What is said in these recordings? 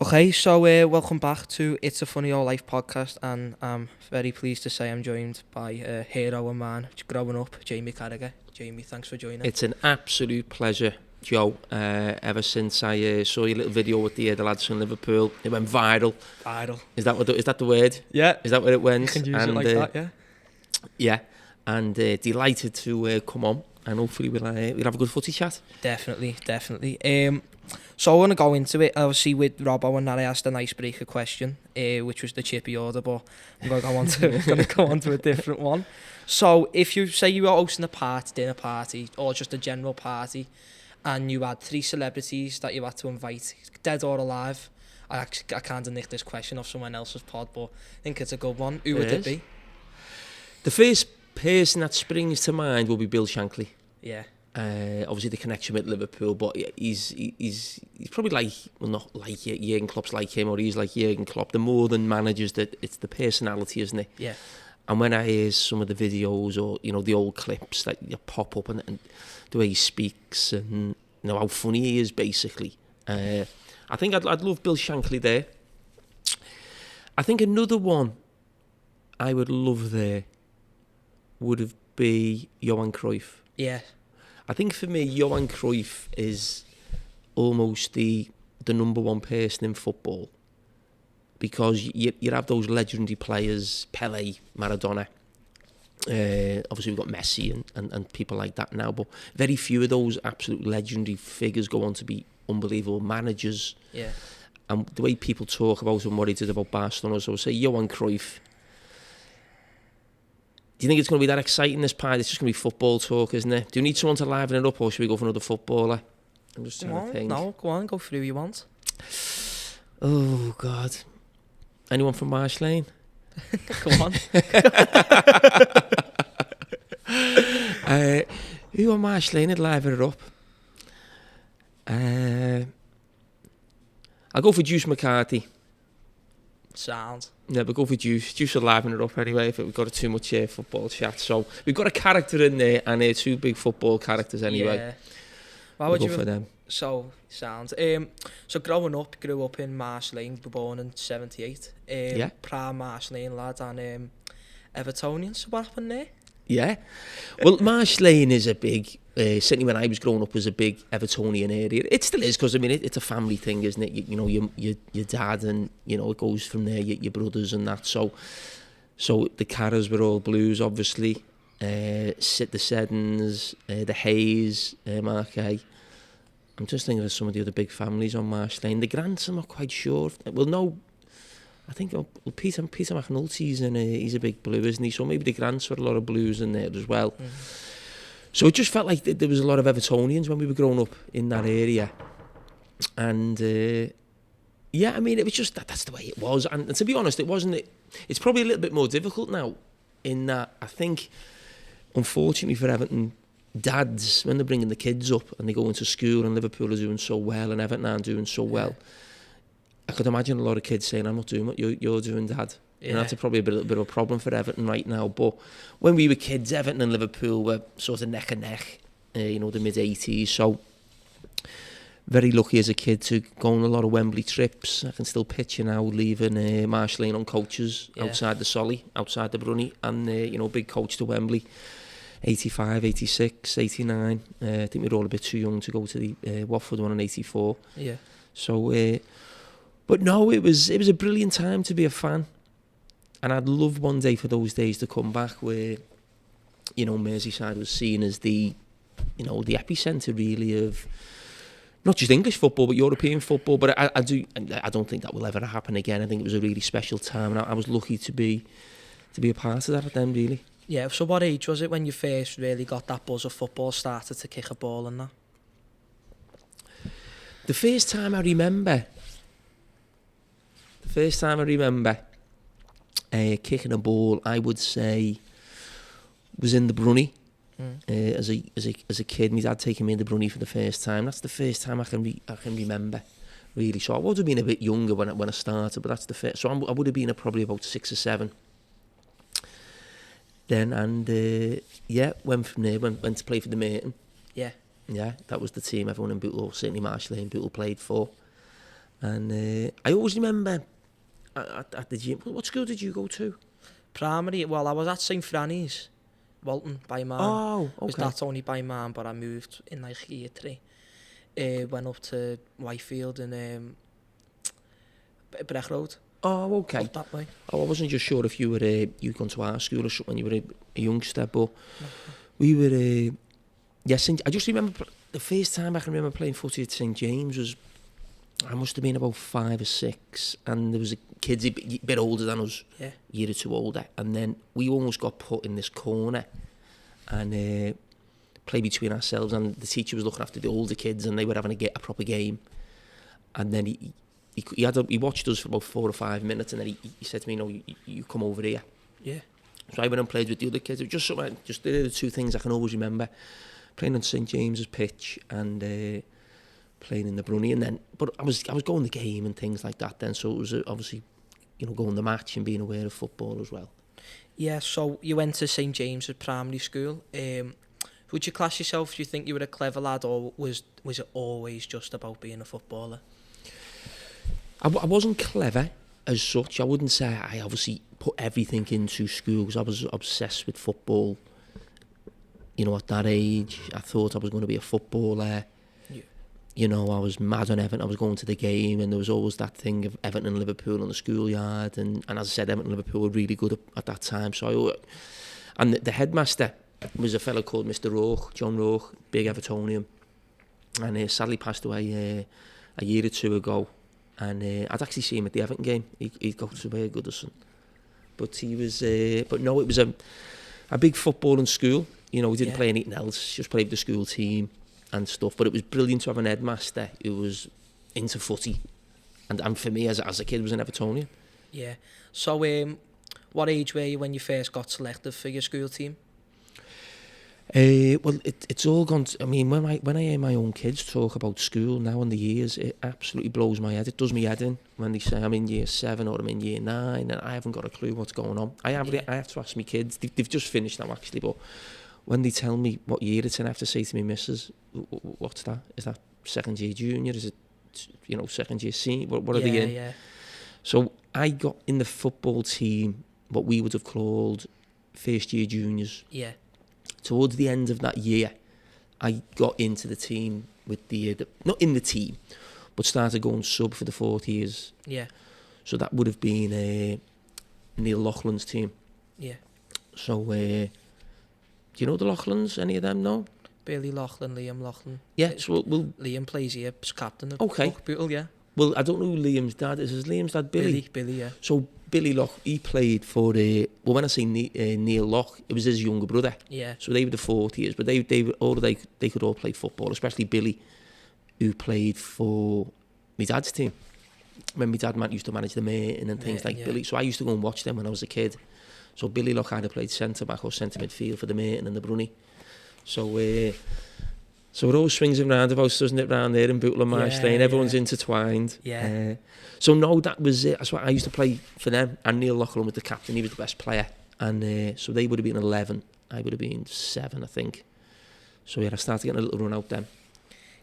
Okay, so welcome back to It's a Funny Old Life podcast, and I'm very pleased to say I'm joined by a hero of mine growing up, Jamie Carragher. Jamie, thanks for joining. It's an absolute pleasure, Joe. Ever since I saw your little video with the lads from Liverpool, it went viral. Viral. Is that the word? Yeah. Is that where it went? You can use it like that, yeah. Yeah, and delighted to come on, and hopefully we'll have a good footy chat. Definitely. So I want to go into it. Obviously, with Robbo and that, I asked an icebreaker question, which was the chippy order, but I'm going to go on to a different one. So if you say you were hosting a dinner party, or just a general party, and you had 3 celebrities that you had to invite, dead or alive, I kind of nicked this question off someone else's pod, but I think it's a good one. Who would it be? The first person that springs to mind will be Bill Shankly. Yeah. Obviously the connection with Liverpool, but he's probably like, well, not like Jurgen Klopp's like him, or he's like Jurgen Klopp. The more than managers, that it's the personality, isn't it? Yeah. And when I hear some of the videos, or the old clips that you pop up, and the way he speaks, and how funny he is, basically, I think I'd love Bill Shankly there. I think another one I would love there would be Johan Cruyff. Yeah. I think for me, Johan Cruyff is almost the number one person in football, because you have those legendary players, Pele, Maradona. Obviously, we've got Messi and people like that now, but very few of those absolute legendary figures go on to be unbelievable managers. Yeah. And the way people talk about him, what he did about Barcelona, so I say Johan Cruyff. Do you think it's going to be that exciting, this part? It's just going to be football talk, isn't it? Do you need someone to liven it up, or should we go for another footballer? I'm just trying to think. No, go on, go through who you want. Oh, God. Anyone from Marsh Lane? Come on. Who on Marsh Lane would liven it up? I'll go for Juice McCarthy. Sound. Yeah, but go for Juice. Juice will liven it up anyway if we've got too much football chat. So we've got a character in there, and 2 big football characters anyway. Yeah. Why would we'll you go for them? So, sound. So growing up, grew up in Marsh Lane, born in 78. Yeah. Prime Marsh Lane lad, and Evertonian. So what happened there? Yeah. Well, Marsh Lane is a big, certainly when I was growing up, was a big Evertonian area. It still is, because I mean it's a family thing, isn't it? Your dad, and it goes from there. Your brothers and that. So the Carrers were all Blues, obviously. The Seddons, the Hayes, Marquet. I'm just thinking of some of the other big families on Marsh Lane. The Grants, I'm not quite sure. Well, no. I think Peter McNulty's he's a big Blue, isn't he? So maybe the Grants were a lot of Blues in there as well. Mm-hmm. So it just felt like there was a lot of Evertonians when we were growing up in that area. And yeah, I mean, it was just that's the way it was. And to be honest, it's probably a little bit more difficult now, in that I think, unfortunately for Everton, dads, when they're bringing the kids up and they go into school, and Liverpool are doing so well and Everton aren't doing so well, I could imagine a lot of kids saying, I'm not doing what you're doing, Dad. Yeah. And that's probably a little bit of a problem for Everton right now. But when we were kids, Everton and Liverpool were sort of neck and neck, the mid-80s. So very lucky as a kid to go on a lot of Wembley trips. I can still picture now leaving Marsh Lane on coaches outside the Solly, outside the Brunny, and big coach to Wembley. 85, 86, 89. I think we were all a bit too young to go to the Watford one in 84. Yeah. So... But no, it was a brilliant time to be a fan, and I'd love one day for those days to come back, where Merseyside was seen as the epicentre really of not just English football but European football. But I don't think that will ever happen again. I think it was a really special time, and I was lucky to be a part of that then, really. Yeah. So what age was it when you first really got that buzz of football, started to kick a ball and that? The first time I remember kicking a ball, I would say, was in the Brunny. As a kid, my dad taking me in the Brunny for the first time. That's the first time I can remember, really. So I would have been a bit younger when I started, but that's the first. So I would have been probably about 6 or 7. Then, and went from there, went to play for the Merton. Yeah. Yeah, that was the team everyone in Bootle, certainly Marsh Lane, Bootle played for. And I always remember at the gym. What school did you go to? Primary, well, I was at St Franny's, Walton, by man. Oh, okay. That's only by man, but I moved in like year 3. Went up to Whitefield and Breck Road. Oh, okay. Up that way. Oh, I wasn't just sure if you were you'd gone to our school or something when you were a youngster, but we were. Yes, I just remember the first time I can remember playing footy at St James was I must have been about 5 or 6, and there was a kids a bit older than us, a year or two older, and then we almost got put in this corner and play between ourselves, and the teacher was looking after the older kids, and they were having a proper game, and then he watched us for about 4 or 5 minutes, and then he said to me, "No, you come over here." Yeah. So I went and played with the other kids. It was just something, just the 2 things I can always remember: playing on St James's pitch and playing in the Brunny. And then, but I was going the game and things like that then. So it was obviously, going the match and being aware of football as well. Yeah. So you went to St James's primary school. Would you class yourself? Do you think you were a clever lad, or was it always just about being a footballer? I wasn't clever as such. I wouldn't say I obviously put everything into school because I was obsessed with football. At that age, I thought I was going to be a footballer. Yeah. I was mad on Everton. I was going to the game, and there was always that thing of Everton and Liverpool on the schoolyard. And as I said, Everton and Liverpool were really good at that time. So, and the headmaster was a fellow called Mr. Rourke, John Rourke, big Evertonian, and sadly passed away a year or 2 ago. And I'd actually see him at the Everton game. He'd go to Goodison, but he was. But no, it was a big football in school. We didn't play anything else. Just played with the school team and stuff. But it was brilliant to have an headmaster who was into footy, and for me as a kid was an Evertonian. Yeah. So, what age were you when you first got selected for your school team? Well, it's all gone. I mean, when I hear my own kids talk about school now and the years, it absolutely blows my head. It does me head in when they say I'm in year 7 or I'm in year 9, and I haven't got a clue what's going on. I have to ask my kids. They've just finished now actually, but when they tell me what year it's in, I have to say to me, "Missus, what's that? Is that second year junior? Is it second year senior? What are they in?" Yeah. So I got in the football team, what we would have called first year juniors. Yeah. Towards the end of that year, I got into the team with the not in the team, but started going sub for the 4th years. Yeah. So that would have been Neil Loughlin's team. Yeah. So, do you know the Loughlins? Any of them? No? Billy Loughlin, Liam Loughlin. Yeah, so Liam plays here, captain of Bootle, yeah. Well, I don't know who Liam's dad is. Is Liam's dad Billy? Billy, yeah. So Billy Lough, he played for when I say Neil Lough, it was his younger brother. Yeah. So they were the 4th years, but they could all play football, especially Billy, who played for my dad's team. When my dad used to manage the Merton and things like Billy, so I used to go and watch them when I was a kid. So Billy Lough either played centre back or centre midfield for the Merton and the Brunny. So it all swings and roundabouts, doesn't it, round there in Bootle and Marsh Lane? Everyone's intertwined. Yeah. So no, that was it. That's what I used to play for them. And Neil Loughlin was the captain. He was the best player. And so they would have been 11. I would have been 7, I think. So yeah, I started getting a little run out then.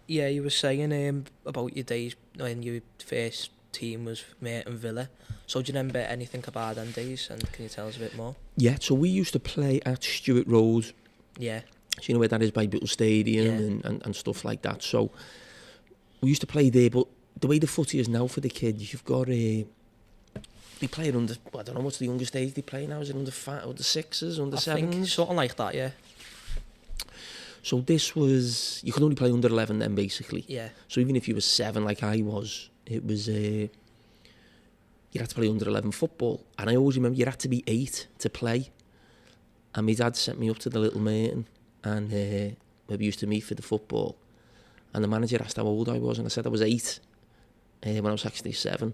Yeah, you were saying about your days when your first team was Merton Villa. So do you remember anything about them days? And can you tell us a bit more? Yeah, so we used to play at Stewart Road. Yeah. So you know where that is by Bootle Stadium and stuff like that. So we used to play there, but the way the footy is now for the kids, you've got they play it under, I don't know what's the youngest age they play now, is it under 6s, under 7s? I think something like that, yeah. So this was, you could only play under 11 then basically. Yeah. So even if you were 7 like I was, it was, you had to play under 11 football. And I always remember you had to be 8 to play. And my dad sent me up to the Little Merton, and where we used to meet for the football, and the manager asked how old I was, and I said I was 8 when I was actually 7,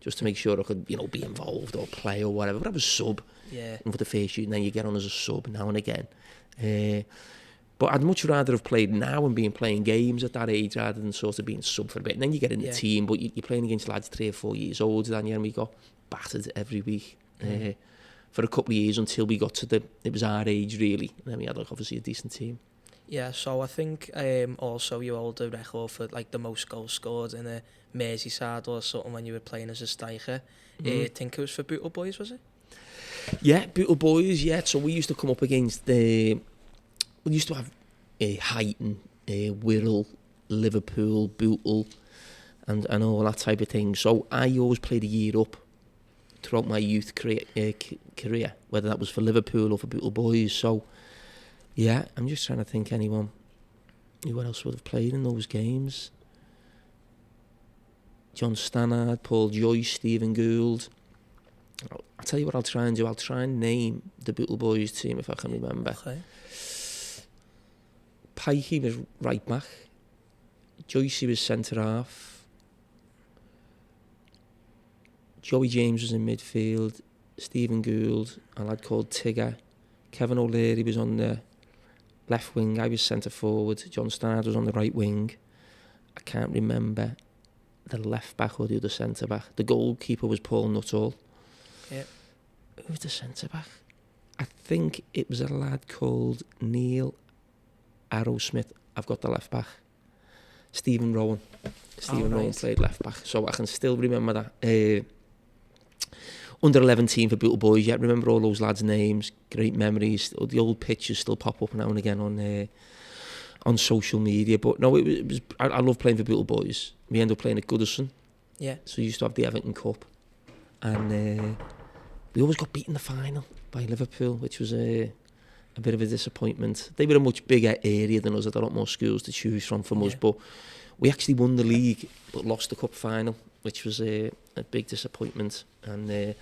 just to make sure I could, be involved or play or whatever. But I was sub, and for the first year, and then you get on as a sub now and again. But I'd much rather have played now and been playing games at that age rather than sort of being sub for a bit. And then you get in the team, but you're playing against lads 3 or 4 years older than you, and we got battered every week. For a couple of years until we got to it was our age really, and then we had obviously a decent team. Yeah, so I think also you hold the record for like the most goals scored in a Merseyside or something when you were playing as a striker. I think it was for Bootle Boys, was it? Yeah, Bootle Boys, yeah. So we used to come up against we used to have Heighton, Wirral, Liverpool, Bootle, and all that type of thing. So I always played a year up throughout my youth career, whether that was for Liverpool or for Bootle Boys. So, yeah, I'm just trying to think anyone who else would have played in those games. John Stannard, Paul Joyce, Stephen Gould. I'll tell you what I'll try and do. I'll try and name the Bootle Boys team if I can remember. Okay. Pikey was right back. Joycey was centre half. Joey James was in midfield. Stephen Gould, a lad called Tigger. Kevin O'Leary was on the left wing. I was centre forward. John Stannard was on the right wing. I can't remember the left back or the other centre back. The goalkeeper was Paul Nuttall. Yeah. Who was the centre back? I think it was a lad called Neil Arrowsmith. I've got the left back. Stephen Rowan. Rowan played left back, so I can still remember that. Under 11 team for Bootle Boys, yeah, remember all those lads' names, great memories. The old pictures still pop up now and again on social media. But no, it was I love playing for Bootle Boys. We ended up playing at Goodison. Yeah. So we used to have the Everton Cup. And we always got beaten in the final by Liverpool, which was a bit of a disappointment. They were a much bigger area than us, had a lot more schools to choose from us. But we actually won the league, but lost the cup final, which was a big disappointment. And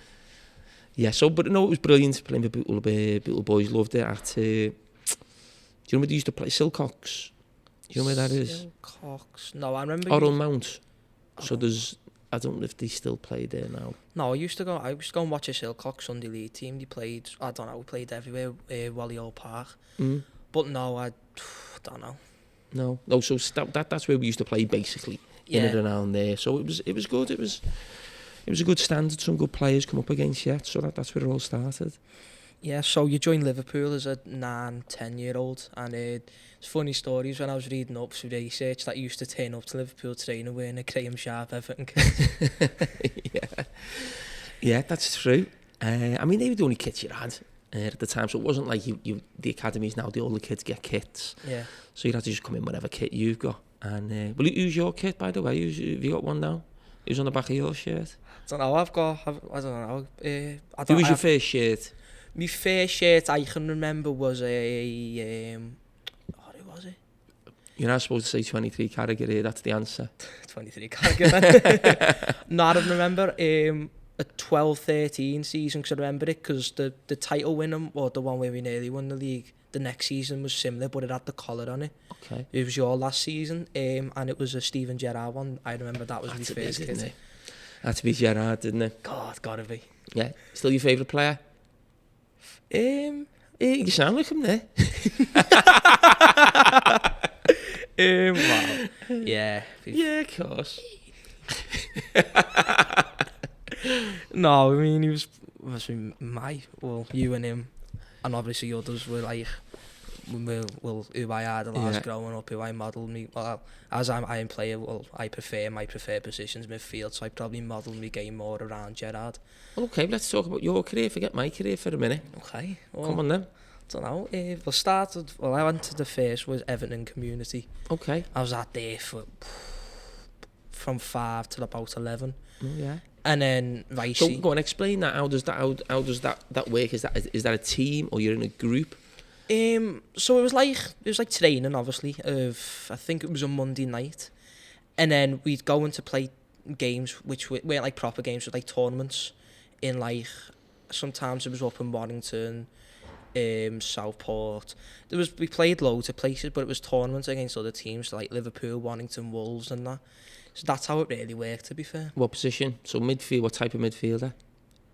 but no, it was brilliant playing for Bootle Boys. Loved it. Do you know where they used to play? Silcox. Do you know where that is? Silcox. No, I remember. Oral Mount. So I don't know if they still play there now. No, I used to go and watch a Silcox Sunday League team. They played, I don't know, we played everywhere, Wally Old Park. But no, I don't know. No, so that's where we used to play basically, in and around there. So it was good. It was a good standard. Some good players come up against you. So that's where it all started. Yeah, so you joined Liverpool as a 9-10-year-old, and it's funny stories when I was reading up through research that you used to turn up to Liverpool training wearing a Graham Sharp Everton kit. Yeah, that's true. I mean, they were the only kits you had at the time, so it wasn't like the academies now, all the kids get kits. Yeah. So you'd have to just come in whatever kit you've got. And well, who's your kit, by the way? Have you got one now? Who's on the back of your shirt? I don't know, I don't know. Who was your first shirt? My first shirt I can remember was who was it? You're not supposed to say 23 Carragher here, that's the answer. 23 Carragher. No, I don't remember a 12-13 season, because I remember it because the title winner, or the one where we nearly won the league, the next season was similar, but it had the collar on it. Okay. It was your last season, and it was a Steven Gerrard one. I remember that was my first kit. Had to be Gerrard, didn't it? God, gotta be. Yeah. Still your favourite player? You sound like him there. Wow. Yeah. Yeah, of course. No, I mean, he was you and him, and obviously others were like, who I idolised growing up, who I modelled me. Well, as I'm a player, I prefer my preferred positions midfield, so I probably modelled my game more around Gerrard. Well, okay, let's talk about your career. Forget my career for a minute. Okay. Well, come on then. I don't know. I went to the first was Everton Community. Okay. I was out there from 5 till about 11. Oh yeah. And then So go on, explain that. How does that work? Is that a team, or you're in a group? So it was like training, obviously. I think it was a Monday night, and then we'd go in to play games which weren't like proper games, but like tournaments in like, sometimes it was up in Warrington, Southport. We played loads of places, but it was tournaments against other teams like Liverpool, Warrington, Wolves, and that. So that's how it really worked, to be fair. What position? So midfield. What type of midfielder?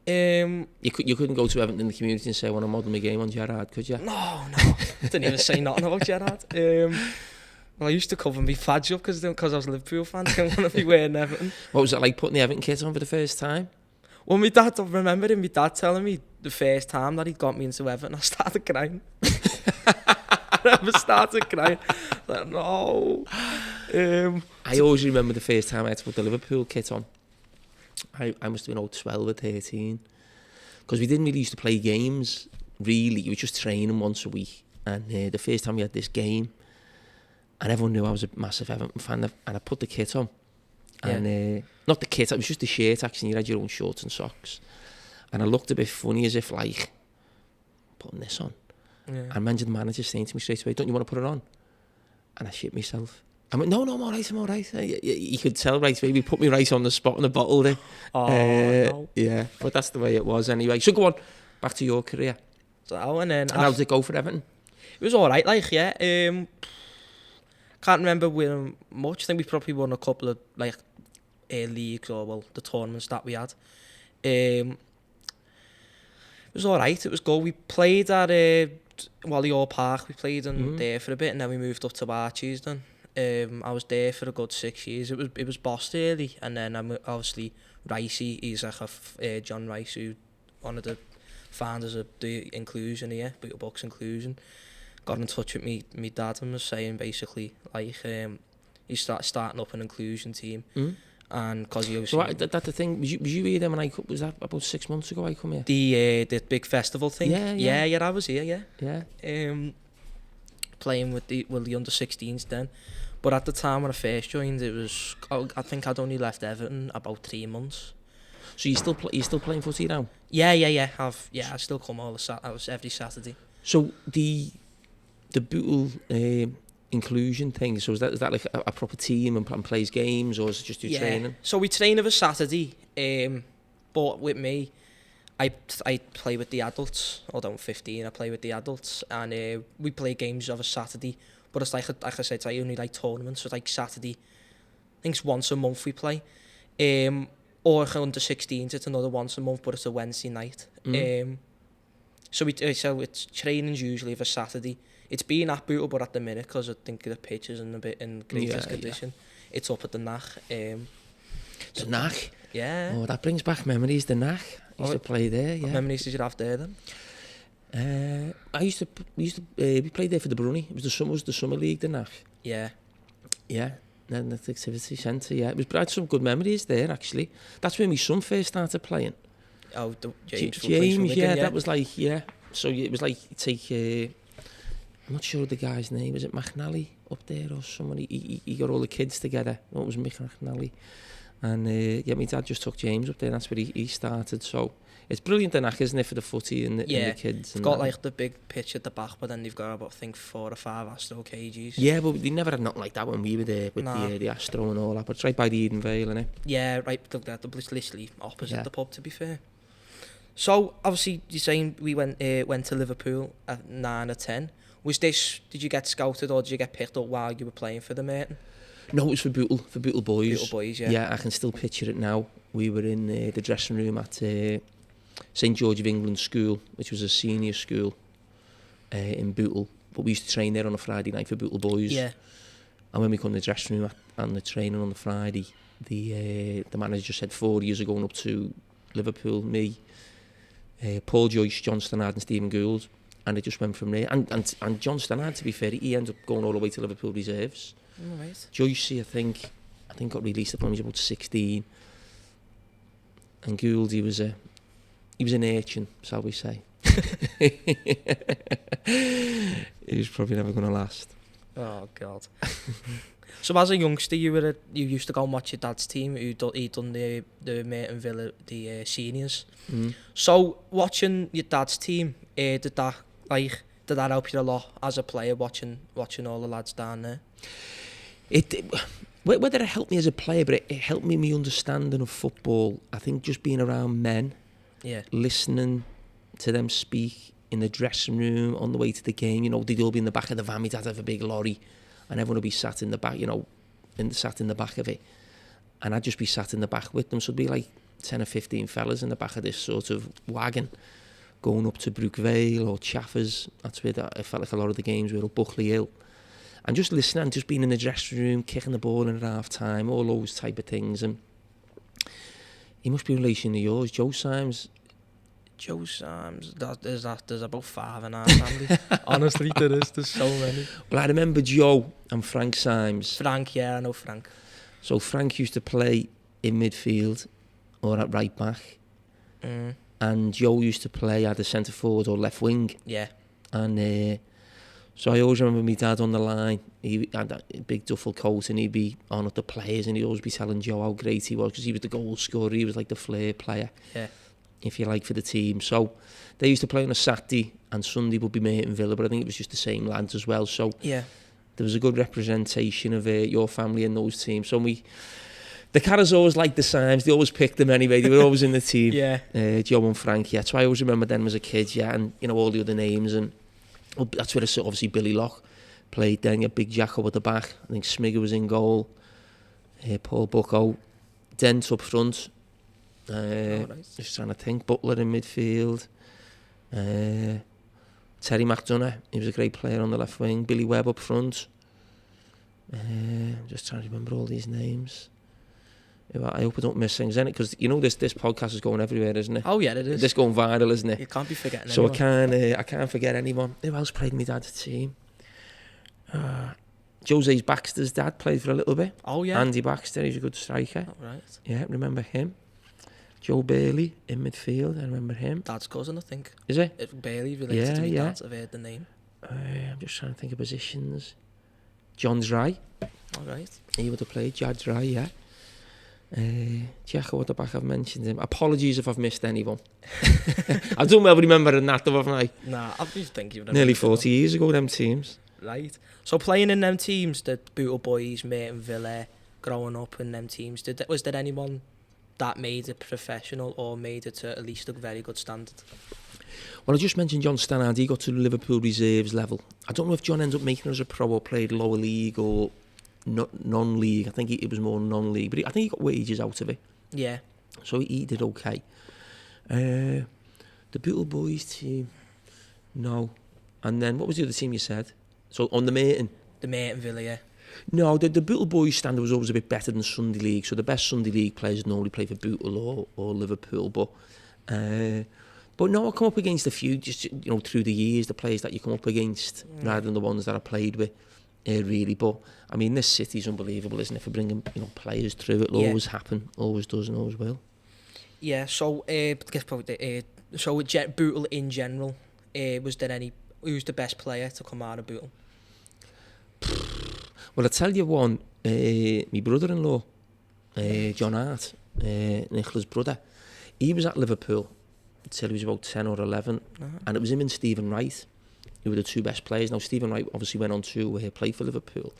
You couldn't go to Everton in the Community and say I want to model my game on Gerrard, could you? No. Didn't even say nothing about Gerrard. Well, I used to cover my badge up because I was a Liverpool fan. I didn't want to be wearing Everton. What was it like putting the Everton kit on for the first time? Well, my dad telling me the first time that he got me into Everton, I started crying. ever started crying. Like, no. I always remember the first time I had to put the Liverpool kit on. I must have been 12 or 13. Because we didn't really used to play games, really. We were just training once a week. And the first time we had this game, and everyone knew I was a massive Everton fan, and I put the kit on. Yeah. And not the kit, it was just the shirt, actually. You had your own shorts and socks. And I looked a bit funny, as if, like, putting this on. Yeah. And I remember the manager saying to me straight away, don't you want to put it on? And I shit myself. I went, no, I'm all right. You could tell right away, he put me right on the spot in the bottle there. No. Yeah, but that's the way it was anyway. So go on, back to your career. So, and then... how did it go for Everton? It was alright, like, yeah. Can't remember winning much. I think we probably won a couple of, like, leagues or, well, the tournaments that we had. It was alright, it was good. We played at Wally Hall Park. We played in there for a bit, and then we moved up to Archie's then. I was there for a good 6 years. It was bossed early, and then obviously Ricey, he's like John Rice, who one of the founders of the inclusion here, Bootle Boys inclusion, got in touch with me dad and was saying basically like he's starting up an inclusion team, and because he was that's the thing. Was you here then when I was that about 6 months ago? I come here. The big festival thing. Yeah. I was here. Yeah. Playing with the under 16s then. But at the time when I first joined, it was I think I'd only left Everton about 3 months. So you still playing footy now? Yeah. I still come I was every Saturday. So the Bootle inclusion thing. So is that like a proper team and plays games, or is it just your training? So we train every Saturday. But with me, I play with the adults. Although I'm 15, I play with the adults, and we play games of a Saturday. But it's like I said, it's like only like tournaments. So it's like Saturday. I think it's once a month we play. Or under 16s, it's another once a month, but it's a Wednesday night. So it's training's usually for Saturday. It's been at Bootle, but at the minute, because I think the pitch is in greatest condition. It's up at the Nach. The Nach? Yeah. Oh, that brings back memories, the Nach. I used to play there, yeah. What memories did you have there then? We played there for the Brunny. It was the summer league, the Nach. Yeah. Yeah. Then the activity centre, yeah. I had some good memories there, actually. That's when my son first started playing. Oh, James, yeah, that was like, yeah. So it was like, take, I'm not sure the guy's name, is it McNally up there or someone? He got all the kids together. No, it was Mick McNally. And yeah, my dad just took James up there, and that's where he started. So it's brilliant, the Nach, isn't it, for the footy and the kids? It's got like the big pitch at the back, but then they've got about, I think, 4 or 5 Astro cages. Yeah, but they never had nothing like that when we were there with the Astro and all that. But it's right by the Eden Vale, isn't it? Yeah, right. It's literally opposite the pub, to be fair. So obviously, you're saying we went to Liverpool at 9 or 10. Did you get scouted or did you get picked up while you were playing for the Merton? No, it was for Bootle Boys. Bootle Boys, yeah. Yeah, I can still picture it now. We were in the dressing room at St George of England School, which was a senior school in Bootle. But we used to train there on a Friday night for Bootle Boys. Yeah. And when we come to the dressing room and the training on the Friday, the manager just said 4 years are going up to Liverpool, me, Paul Joyce, John Stannard and Stephen Gould. And it just went from there. And John Stannard, to be fair, he ended up going all the way to Liverpool reserves. Oh, right. Joyce, I think got released upon he was about 16. And Gould, he was an urchin, shall we say. He was probably never going to last. Oh God. So as a youngster, you used to go and watch your dad's team. He'd done the Merton Villa, the seniors. So watching your dad's team, did that help you a lot as a player, watching all the lads down there? Whether it helped me as a player, but it helped me my understanding of football. I think just being around men, listening to them speak in the dressing room on the way to the game. You know, they'd all be in the back of the van. My dad had a big lorry, and everyone would be sat in the back. You know, sat in the back of it, and I'd just be sat in the back with them. So it'd be like 10 or 15 fellas in the back of this sort of wagon, going up to Brookvale or Chaffers. That's where I felt like a lot of the games were up Buckley Hill. And just listening, just being in the dressing room, kicking the ball in at half time, all those type of things. And he must be in relation to yours. Joe Symes, Joe Sams. There's about 5 in our family. Honestly, there's so many. Well, I remember Joe and Frank Symes. Frank, yeah, I know Frank. So Frank used to play in midfield or at right back. And Joe used to play either centre forward or left wing. Yeah. And so I always remember my dad on the line. He had that big duffel coat and he'd be on at the players and he'd always be telling Joe how great he was because he was the goal scorer. He was like the flair player, if you like, for the team. So they used to play on a Saturday and Sunday would be mate in Villa, but I think it was just the same lads as well. So there was a good representation of your family in those teams. So the Carras always liked the Symes. They always picked them anyway. They were always in the team. Joe and Frank, So I always remember them as a kid, and all the other names. And that's where obviously Billy Locke played then. You had Big Jacko at the back. I think Smigger was in goal. Paul Bucko. Dent up front. Just trying to think. Butler in midfield. Terry McDonough. He was a great player on the left wing. Billy Webb up front. Just trying to remember all these names. I hope I don't miss things in it because this podcast is going everywhere, isn't it? Oh yeah, it is. This going viral, isn't it? You can't be forgetting. So anyone. I can't forget anyone. Who else played in my dad's team? Jose Baxter's dad played for a little bit. Oh yeah. Andy Baxter, he's a good striker. Oh, right. Yeah, remember him. Joe Bailey in midfield, I remember him. Dad's cousin, I think. Is he? Bailey related to me. Dad. I've heard the name. I'm just trying to think of positions. John Dry. All right. He would have played. Jad Dry, yeah. Jacko at the back, I've mentioned him. Apologies if I've missed anyone. I don't well remembering that though, haven't I? Nah, I just think you've nearly 40 years ago, them teams. Right. So playing in them teams, the Bootle Boys, Merton Villa, growing up in them teams, was there anyone that made it professional or made it to at least a very good standard? Well, I just mentioned John Stannard. He got to the Liverpool reserves level. I don't know if John ended up making it as a pro or played lower league or non-league. I think it was more non-league, but I think he got wages out of it. Yeah. So he did okay. The Bootle Boys team, no. And then what was the other team you said? So on the Merton. The Merton Villa, yeah. No, the Bootle Boys standard was always a bit better than Sunday League. So the best Sunday League players normally play for Bootle or Liverpool. But no, I come up against a few just through the years, the players that you come up against rather than the ones that I played with. Really, but I mean, this city's unbelievable, isn't it? For bringing players through, it'll always happen, always does, and always will. Yeah. So, so with Bootle in general, was there who's the best player to come out of Bootle? Well, I tell you one, my brother-in-law, John Hart, Nicola's brother, he was at Liverpool until he was about 10 or 11, and it was him and Stephen Wright who were the two best players. Now, Stephen Wright obviously went on to play for Liverpool,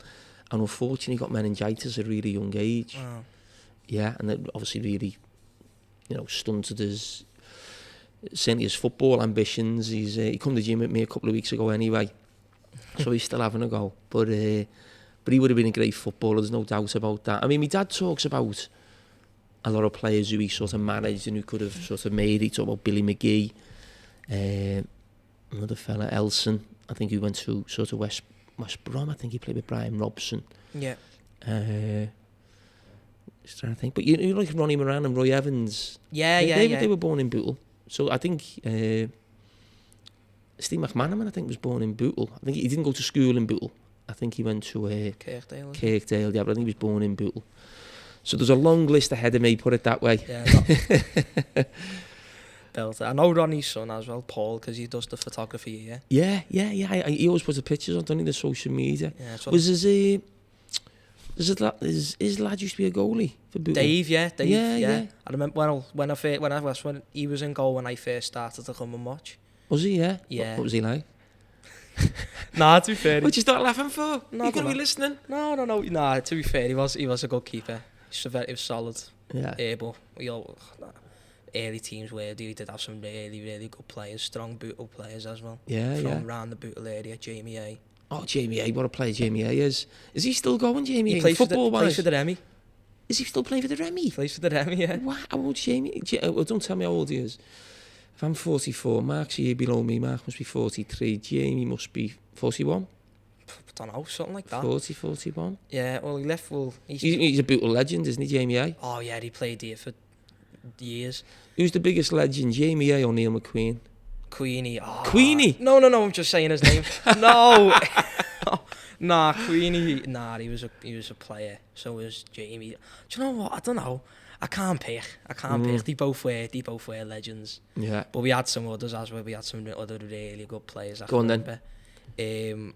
and unfortunately got meningitis at a really young age. Oh. Yeah, and that obviously really, stunted certainly his football ambitions. He come to the gym with me a couple of weeks ago anyway, so he's still having a go. But he would have been a great footballer, there's no doubt about that. I mean, my dad talks about a lot of players who he sort of managed and who could have sort of made it. He talked about Billy McGee, another fella, Elson, I think he went to sort of West Brom. I think he played with Brian Robson. Yeah. Just trying to think. But you like Ronnie Moran and Roy Evans. They were born in Bootle. So I think Steve McManaman, I think, was born in Bootle. I think he didn't go to school in Bootle. I think he went to Kirkdale, yeah, but I think he was born in Bootle. So there's a long list ahead of me, put it that way. Yeah. I know Ronnie's son as well, Paul, because he does the photography, yeah? Yeah. He always puts the pictures on, doesn't he, the social media. Yeah, was his lad used to be a goalie for Bootle? Dave, yeah. Yeah. I remember when he was in goal when I first started to come and watch. Was he, yeah? Yeah. What was he like? Nah, to be fair. What you start laughing for? No, you gonna be listening? No. Nah, to be fair, he was a good keeper. He was solid. Yeah. But early teams where they did have some really, really good players, strong Bootle players as well. From around the Bootle area, Jamie A. Oh, Jamie A, what a player Jamie A is. Is he still going, Jamie A? He plays for the Remy. Is he still playing for the Remy? He plays for the Remy, yeah. Wow, how old Jamie? Well, don't tell me how old he is. If I'm 44, Mark's a year below me. Mark must be 43. Jamie must be 41. I don't know, something like that. 40, 41. Yeah, well, he left. He's a Bootle legend, isn't he, Jamie A? Oh, yeah, he played here for years. Who's the biggest legend, Jamie A or Neil McQueen? Queenie. Oh. Queenie? No, I'm just saying his name. No. Nah, Queenie. Nah, he was a player. So was Jamie. Do you know what? I don't know. I can't pick. They both were legends. Yeah. But we had some others as well. We had some other really good players. Go on then.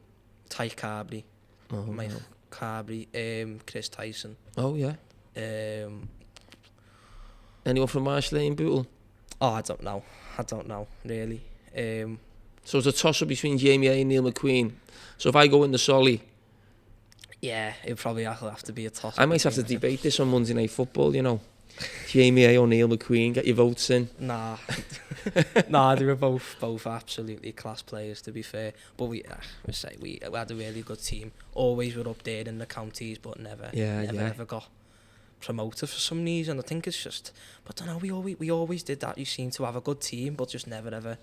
Ty Carberry. Mike Carberry. Chris Tyson. Oh yeah. Anyone from Marsh Lane, Bootle? Oh, I don't know, really. So it's a toss-up between Jamie A and Neil McQueen. So if I go in the Solly... Yeah, it probably have to be a toss-up. I might have to debate this on Monday Night Football, you know. Jamie A or Neil McQueen, get your votes in. Nah. They were both absolutely class players, to be fair. But we had a really good team. Always were up there in the counties, but never ever got promoted for some reason. I think it's just, but I don't know, we always did that. You seem to have a good team, but just never ever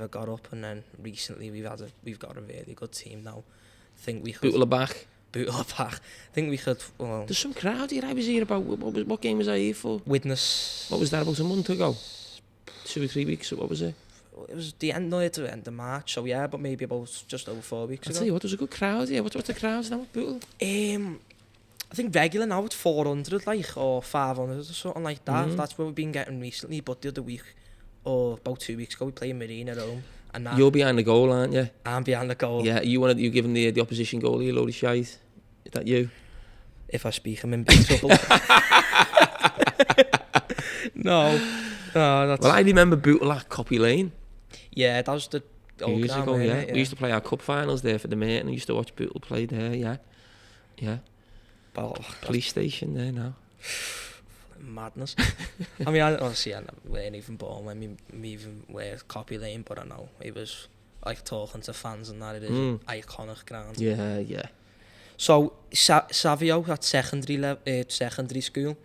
got up. And then recently we've got a really good team now. I think we could Bootle back. I think we could. Well, there's some crowd here. I was here about what game was I here for? Witness. What was that, about a month ago? 2 or 3 weeks. What was it? It was the end of March. So yeah, but maybe about just over 4 weeks ago. I'll tell you what, there's a good crowd here. What's the crowds now at Bootle? I think regular now it's 400 or 500 or something like that. That's what we've been getting recently. But the other week, or about 2 weeks ago, we played Marine at home. And you're behind the goal, aren't you? I'm behind the goal. Yeah, you giving the opposition goalie a load of shite. Is that you? If I speak, I'm in big trouble. No, that's... Well, I remember Bootle at Copy Lane. Yeah, that was the old years ago, yeah. We used to play our cup finals there for the mate, and I used to watch Bootle play there, yeah. Police station there now. Madness. I mean, I weren't even born when me even were Copy Lane, but I know it was like talking to fans and that. It is an iconic ground. Yeah. So Savio at secondary school.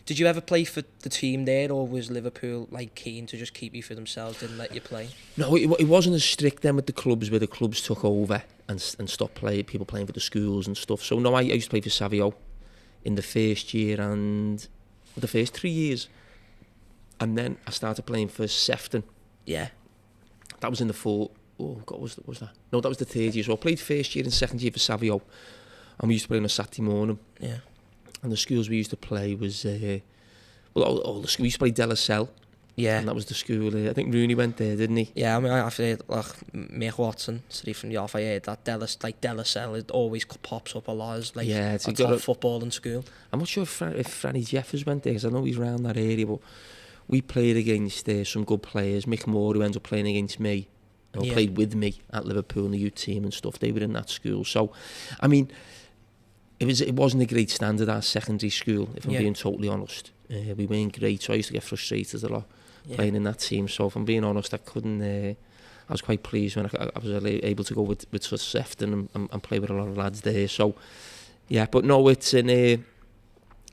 Did you ever play for the team there, or was Liverpool like keen to just keep you for themselves, didn't let you play? No, it wasn't as strict then with the clubs, where the clubs took over and stopped people playing for the schools and stuff. So no, I used to play for Savio in the first year and the first 3 years, and then I started playing for Sefton. Yeah, that was in the fourth. Oh God, was that? No, that was the third year. So I played first year and second year for Savio, and we used to play on a Saturday morning. Yeah. And the schools we used to play was, we used to play De La Salle. Yeah. And that was the school. I think Rooney went there, didn't he? Yeah, I mean, I've heard, like, Mick Watson, straight from the off, I heard that De La Salle, it always pops up a lot as, like, a top football in school. I'm not sure if Franny Jeffers went there, because I know he's around that area, but we played against some good players. Mick Moore, who ended up playing against me, played with me at Liverpool in the youth team and stuff. They were in that school. So, I mean, it wasn't a great standard, our secondary school, if I'm being totally honest. We weren't great, so I used to get frustrated a lot playing in that team. So if I'm being honest, I was quite pleased when I was able to go with Sefton and play with a lot of lads there. So yeah, but no, it's in a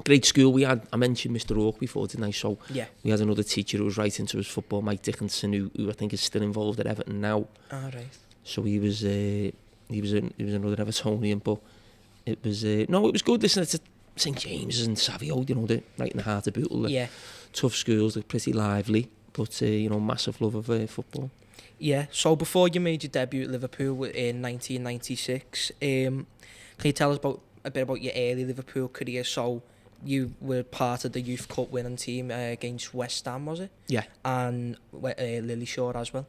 great school. I mentioned Mr. Oak before, didn't I? So we had another teacher who was right into his football, Mike Dickinson, who I think is still involved at Everton now. Right. So he was another Evertonian, but it was it was good. Listen, it's St James's and Savio, right in the heart of Bootle. Tough schools, they're pretty lively, but massive love of football. Yeah. So before you made your debut at Liverpool in 1996, can you tell us a bit about your early Liverpool career? So you were part of the Youth Cup winning team against West Ham, was it? Yeah. And Lilleshall as well.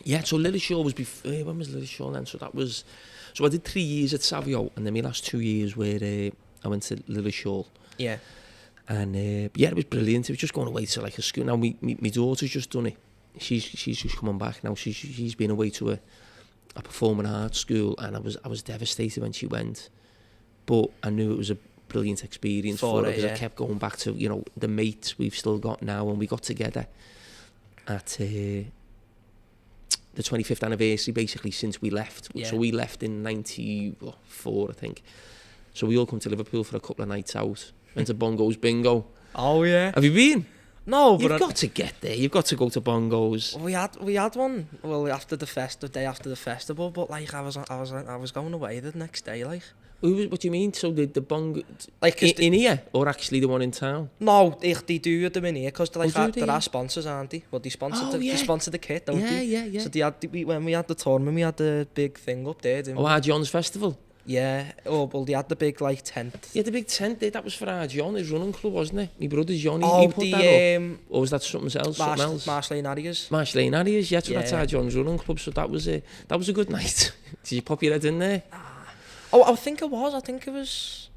Yeah. So Lilleshall was before. When was Lilleshall then? So I did 3 years at Savio, and then my last 2 years where I went to Lilleshall. Yeah. And it was brilliant. It was just going away to like a school. Now my daughter's just done it. She's just coming back now. She's been away to a performing arts school, and I was devastated when she went. But I knew it was a brilliant experience for her, because I kept going back to the mates we've still got now, and we got together at the 25th anniversary basically since we left. So we left in 94, I think. So we all come to Liverpool for a couple of nights out. Went to Bongo's Bingo. Oh yeah. Have you been? No, but you've got to get there. You've got to go to Bongo's. We had one. Well, after the day after the festival, but like I was going away the next day, like. What do you mean? So the bong Like in here, or actually the one in town? No, they do them in here because they? There are sponsors, aren't they? Well, they sponsor the kit, don't they? Yeah. So when we had the tournament, we had the big thing up there, didn't we? Our John's Festival. Yeah. Oh, well, they had the big tent. Yeah, the big tent there. That was for our John, his running club, wasn't it? My brother John, he put that up. Or was that something else? Marsh Lane Harriers. Marsh Lane Harriers, yeah. So that's our John's running club. So that was a good night. Did you pop your head in there? Oh, I think it was.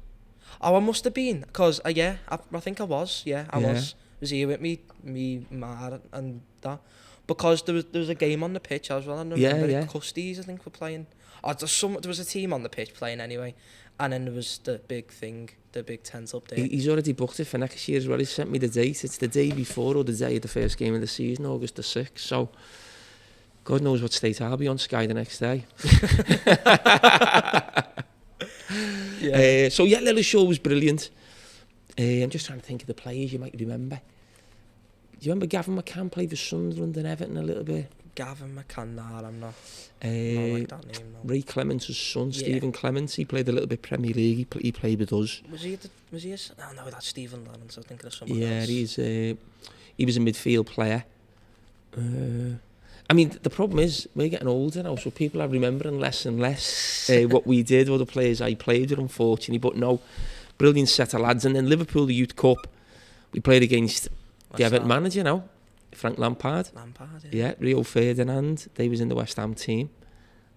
Oh, I must have been, because, I think I was, I was here with me ma and that, because there was a game on the pitch as well, and I remember Custies, I think, were playing. Oh, there was a team on the pitch playing anyway, and then there was the big thing, the big tent up there. He's already booked it for next year as well. He sent me the date. It's the day before or the day of the first game of the season, August the 6th, so God knows what state I'll be on Sky the next day. Little show was brilliant. I'm just trying to think of the players you might remember. Do you remember Gavin McCann played for Sunderland and Everton a little bit? Gavin McCann, nah, I'm not. I like that name, no. Ray Clements' son, Stephen Clements, he played a little bit Premier League. He played with us. Was he? Oh no, that's Stephen Lennon. So I think of someone else. Yeah, he was a midfield player. I mean, the problem is we're getting older now, so people are remembering less and less what we did, or the players I played with, unfortunately. But no, brilliant set of lads. And then Liverpool, the Youth Cup, we played against the Everton manager now, Frank Lampard. Yeah, Rio Ferdinand. They was in the West Ham team.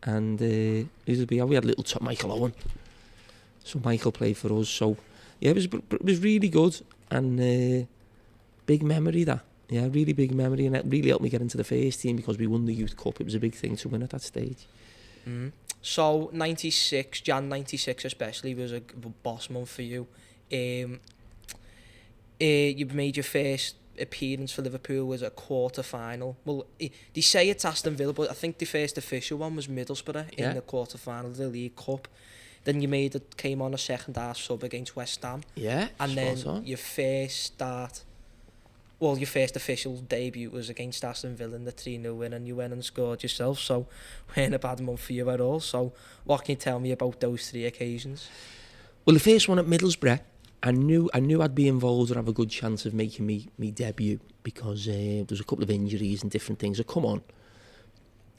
And we had little Michael Owen. So Michael played for us. So, yeah, it was really good. And big memory, that. Yeah, really big memory, and it really helped me get into the first team because we won the Youth Cup. It was a big thing to win at that stage. So, Jan 96 especially, was a boss month for you. You made your first appearance for Liverpool was a quarter-final. Well, they say it's Aston Villa, but I think the first official one was Middlesbrough in the quarter-final of the League Cup. Then you came on a second-half sub against West Ham. Yeah, and then your first official debut was against Aston Villa in the 3-0 win, and you went and scored yourself, so weren't a bad month for you at all. So what can you tell me about those three occasions? Well, the first one at Middlesbrough, I knew I'd be involved and have a good chance of making me debut because there was a couple of injuries and different things. So come on,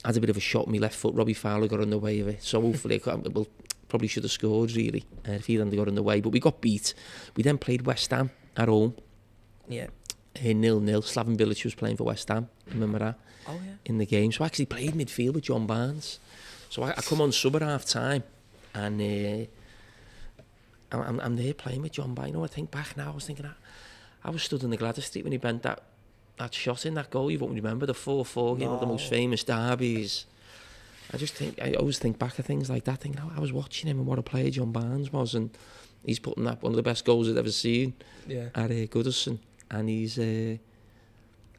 I had a bit of a shot in my left foot. Robbie Fowler got in the way of it, so hopefully probably should have scored really if he hadn't got in the way. But we got beat. We then played West Ham at home. Yeah. 0-0. Slaven Bilic was playing for West Ham. Remember that? Oh yeah. In the game, so I actually played midfield with John Barnes. So I come on sub at half time, and I'm there playing with John Barnes. I think back now, I was thinking I was stood in the Gladys Street when he bent that shot in that goal. You won't remember the 4-4 game, one of the most famous derbies. I always think back at things like that. I was watching him and what a player John Barnes was, and he's putting that one of the best goals I've ever seen at Goodison. And he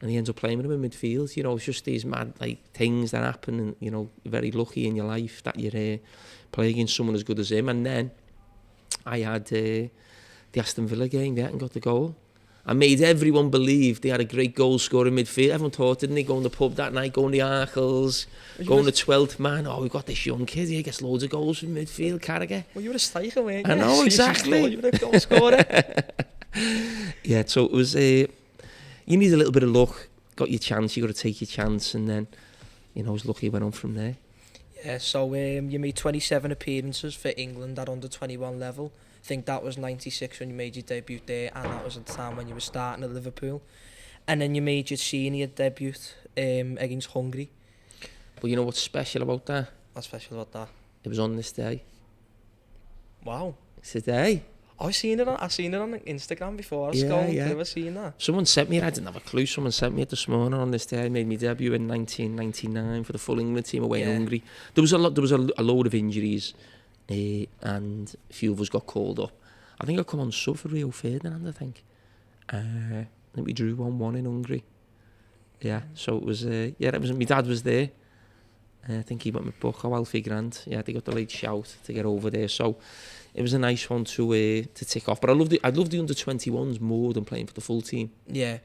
ends up playing with him in midfield. It's just these mad things that happen, and you're very lucky in your life that you're playing against someone as good as him. And then I had the Aston Villa game, and got the goal. I made everyone believe they had a great goal scorer in midfield. Everyone thought, didn't they, go in the pub that night, go in the Arkles, go in the 12th man. Oh, we've got this young kid here, gets loads of goals from midfield, Carragher. Well, you were a striker, weren't you? I know, exactly. You were a goal scorer. Yeah, so it was, you need a little bit of luck. Got your chance, you got to take your chance, and then, I was lucky I went on from there. Yeah, so you made 27 appearances for England at under 21 level. I think that was 96 when you made your debut there, and that was at the time when you were starting at Liverpool. And then you made your senior debut against Hungary. But you know what's special about that? What's special about that? It was on this day. Wow. It's today. I've seen it on Instagram before. I was going through, I've seen that. Someone sent me it, I didn't have a clue. Someone sent me it this morning on this day. I made my debut in 1999 for the full England team away in Hungary. There was a load of injuries, and a few of us got called up. I think I come on sub for Rio Ferdinand, I think. I think we drew 1-1 in Hungary. Yeah, so it was, it was, my dad was there. I think he went with Bucko, Alfie Grant. Yeah, they got the late shout to get over there. So it was a nice one to tick off. But I loved the under-21s more than playing for the full team. Yeah.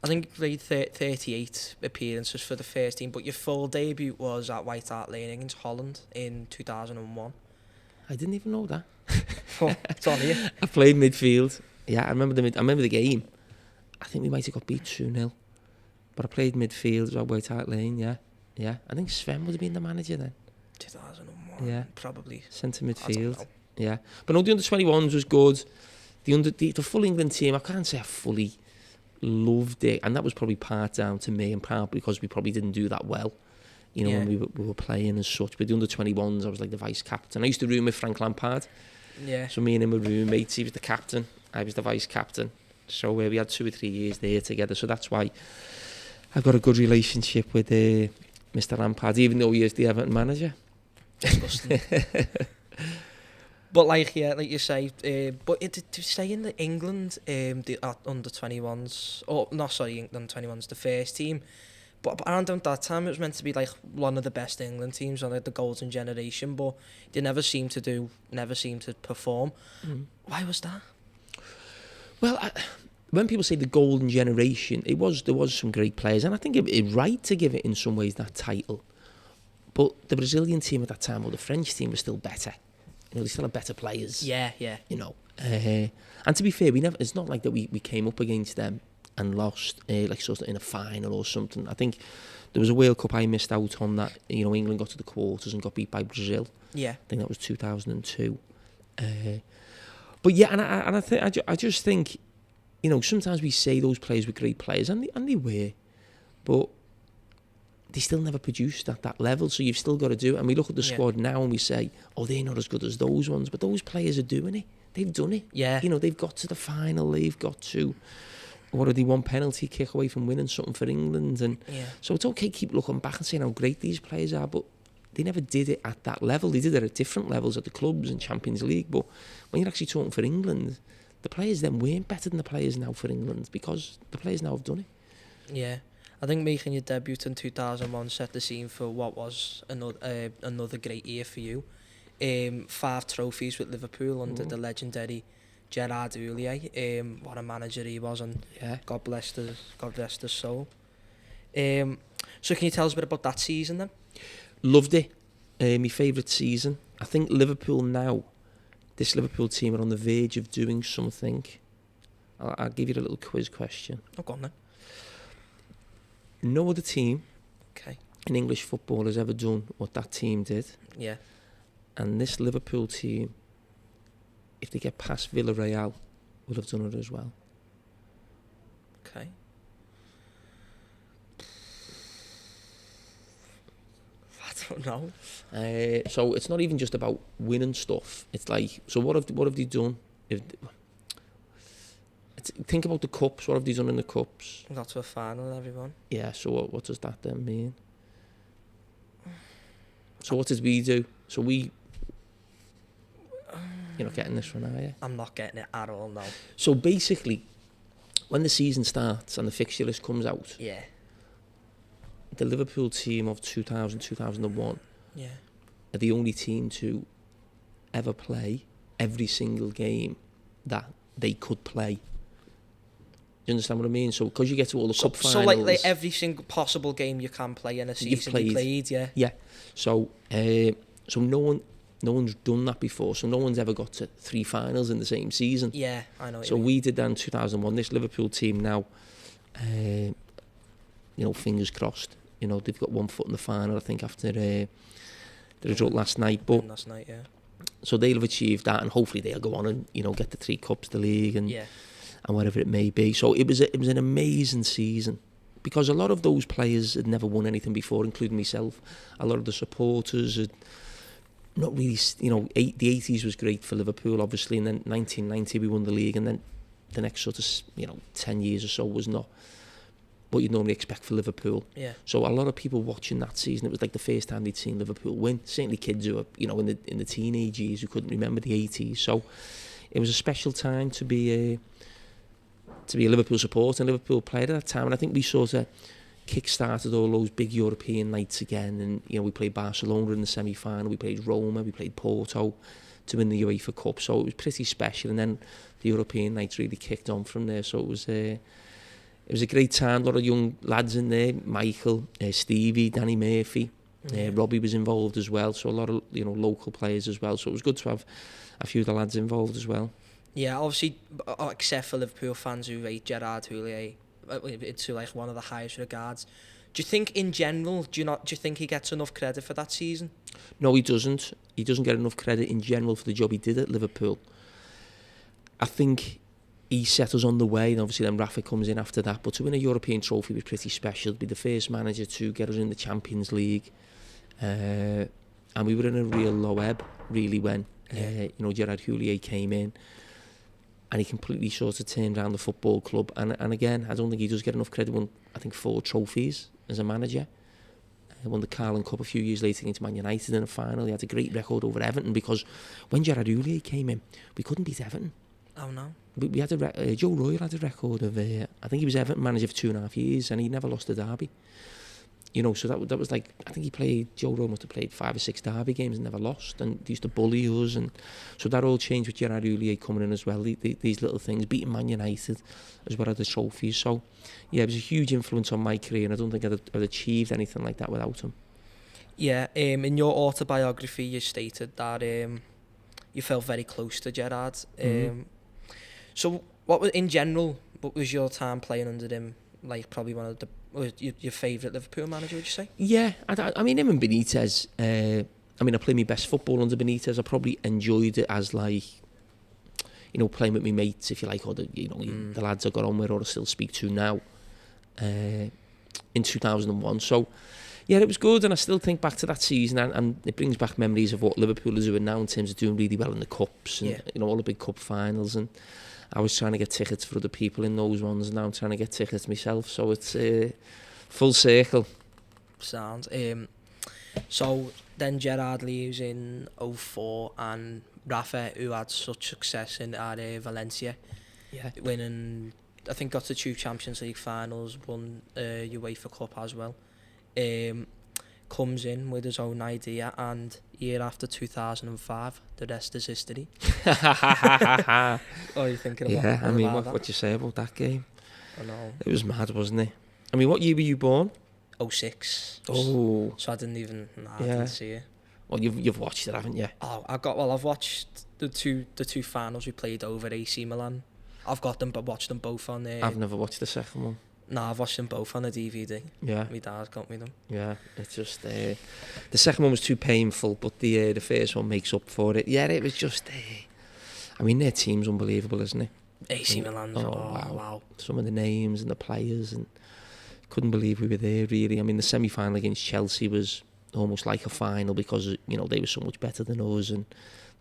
I think you played 38 appearances for the first team, but your full debut was at White Hart Lane against Holland in 2001. I didn't even know that. Oh, it's on here. I played midfield. Yeah, I remember the game. I think we might have got beat 2-0. But I played midfield, right White Hart Lane, yeah. I think Sven would have been the manager then. 2001, yeah. probably. Centre midfield. Yeah. But no, the under-21s was good. The full England team, I can't say I fully loved it. And that was probably part down to me and part because we probably didn't do that well. When we were playing as such. But the under-21s, I was like the vice-captain. I used to room with Frank Lampard. Yeah. So me and him were roommates. He was the captain. I was the vice-captain. So we had 2 or 3 years there together. So that's why I've got a good relationship with Mr. Lampard, even though he is the Everton manager. Disgusting. But like you say, but to stay in the England, the under-21s, England 21s, the first team. But around that time, it was meant to be like one of the best England teams, on like the golden generation. But they never seemed to perform. Why was that? Well, when people say the golden generation, there was some great players, and I think it's right to give it in some ways that title. But the Brazilian team at that time, or the French team, was still better. They still had better players. Yeah. And to be fair, it's not like that we came up against them and lost, like sort of in a final or something. I think there was a World Cup I missed out on that. England got to the quarters and got beat by Brazil. Yeah, I think that was 2002. But yeah, and I just think, sometimes we say those players were great players, and they were, but they still never produced at that level. So you've still got to do it. And we look at the squad now and we say, oh, they're not as good as those ones, but those players are doing it. They've done it. Yeah. They've got to the final. They've got to. What are they, one penalty kick away from winning something for England? And so it's okay to keep looking back and saying how great these players are, but they never did it at that level. They did it at different levels at the clubs and Champions League. But when you're actually talking for England, the players then weren't better than the players now for England, because the players now have done it. Yeah. I think making your debut in 2001 set the scene for what was another great year for you. 5 trophies with Liverpool under the legendary Gerard Houllier. What a manager he was, and God bless his soul. So can you tell us a bit about that season then? Loved it. My favourite season. I think Liverpool now, this Liverpool team are on the verge of doing something. I'll give you a little quiz question. Oh, go on then. No other team in English football has ever done what that team did. Yeah. And this Liverpool team, if they get past Villarreal, will have done it as well. Okay. I don't know. So it's not even just about winning stuff. It's like, so what have they done? Think about the cups. What have they done in the cups? Got to a final, everyone. Yeah, so what does that then mean? So what did we do? So you're not getting this one, are you? I'm not getting it at all, no. So basically, when the season starts and the fixture list comes out, the Liverpool team of 2000, 2001 are the only team to ever play every single game that they could play. Do you understand what I mean? So because you get to all the cup finals... So like every single possible game you can play in a season you played, yeah? Yeah. So no one's done that before. So no one's ever got to 3 finals in the same season. Yeah, I know what so you mean. We did that in 2001. This Liverpool team now, fingers crossed. They've got one foot in the final, I think, after the result last night. But last night, yeah. So they'll have achieved that, and hopefully they'll go on and get the 3 cups, the league, and whatever it may be. So it was an amazing season, because a lot of those players had never won anything before, including myself. A lot of the supporters had not really, the 80s was great for Liverpool, obviously, and then 1990 we won the league, and then the next sort of 10 years or so was not what you'd normally expect for Liverpool. Yeah. So a lot of people watching that season, it was like the first time they'd seen Liverpool win. Certainly kids who were, in the teenage years who couldn't remember the 80s. So it was a special time to be a Liverpool supporter and Liverpool player at that time. And I think we sort of kick-started all those big European nights again. And, we played Barcelona in the semi-final, we played Roma, we played Porto to win the UEFA Cup. So it was pretty special. And then the European nights really kicked on from there. So it was a great time. A lot of young lads in there. Michael, Stevie, Danny Murphy, Robbie was involved as well, so a lot of local players as well. So it was good to have a few of the lads involved as well. Yeah, obviously, except for Liverpool fans who rate Gerard Houllier to like one of the highest regards. Do you think, in general, do you think he gets enough credit for that season? No, he doesn't. He doesn't get enough credit in general for the job he did at Liverpool. I think he set us on the way, and obviously then Rafa comes in after that. But to win a European trophy was pretty special. To be the first manager to get us in the Champions League, and we were in a real low ebb, really, when Gerard Houllier came in. And he completely sort of turned around the football club. And again, I don't think he does get enough credit. Won, I think, 4 trophies as a manager. He won the Carling Cup a few years later against Man United in a final. He had a great record over Everton, because when Gerard Houllier came in, we couldn't beat Everton. Oh, no. We had Joe Royle had a record of, I think he was Everton manager for 2.5 years, and he never lost a derby. So that was like, I think Joe Royle must have played 5 or 6 derby games and never lost, and they used to bully us, and so that all changed with Gerard Houllier coming in as well. These little things, beating Man United as well as the trophies. So yeah, it was a huge influence on my career, and I don't think I'd achieved anything like that without him. Yeah, in your autobiography you stated that you felt very close to Gerard. So what was your time playing under him like? Probably one of your favourite Liverpool manager, would you say? Yeah, I mean, him and Benitez, I played my best football under Benitez. I probably enjoyed it as like, playing with my mates, if you like, or the lads I got on with or I still speak to now, in 2001. So yeah, it was good, and I still think back to that season, and it brings back memories of what Liverpool is doing now in terms of doing really well in the cups, and all the big cup finals. And I was trying to get tickets for other people in those ones, and now I'm trying to get tickets myself. So it's full circle. Sounds. So then Gerard leaves in 2004, and Rafa, who had such success at Valencia, winning, I think, got to 2 Champions League finals, won UEFA Cup as well. Comes in with his own idea, and year after 2005, the rest is history. What are you thinking about? Yeah, I mean, what you say about that game? I know. It was mad, wasn't it? I mean, what year were you born? 2006. Oh. So I didn't even I didn't see it. Well, you've watched it, haven't you? Oh, I've watched the two finals we played over AC Milan. I've got them, but watched them both on there. I've never watched the second one. No, I've watched them both on a DVD. Yeah. My dad got me them. Yeah, it's just the second one was too painful, but the first one makes up for it. Yeah, it was just I mean, their team's unbelievable, isn't it? AC Milan. Oh, wow. Some of the names and the players, and couldn't believe we were there, really. I mean, the semi-final against Chelsea was almost like a final, because they were so much better than us, and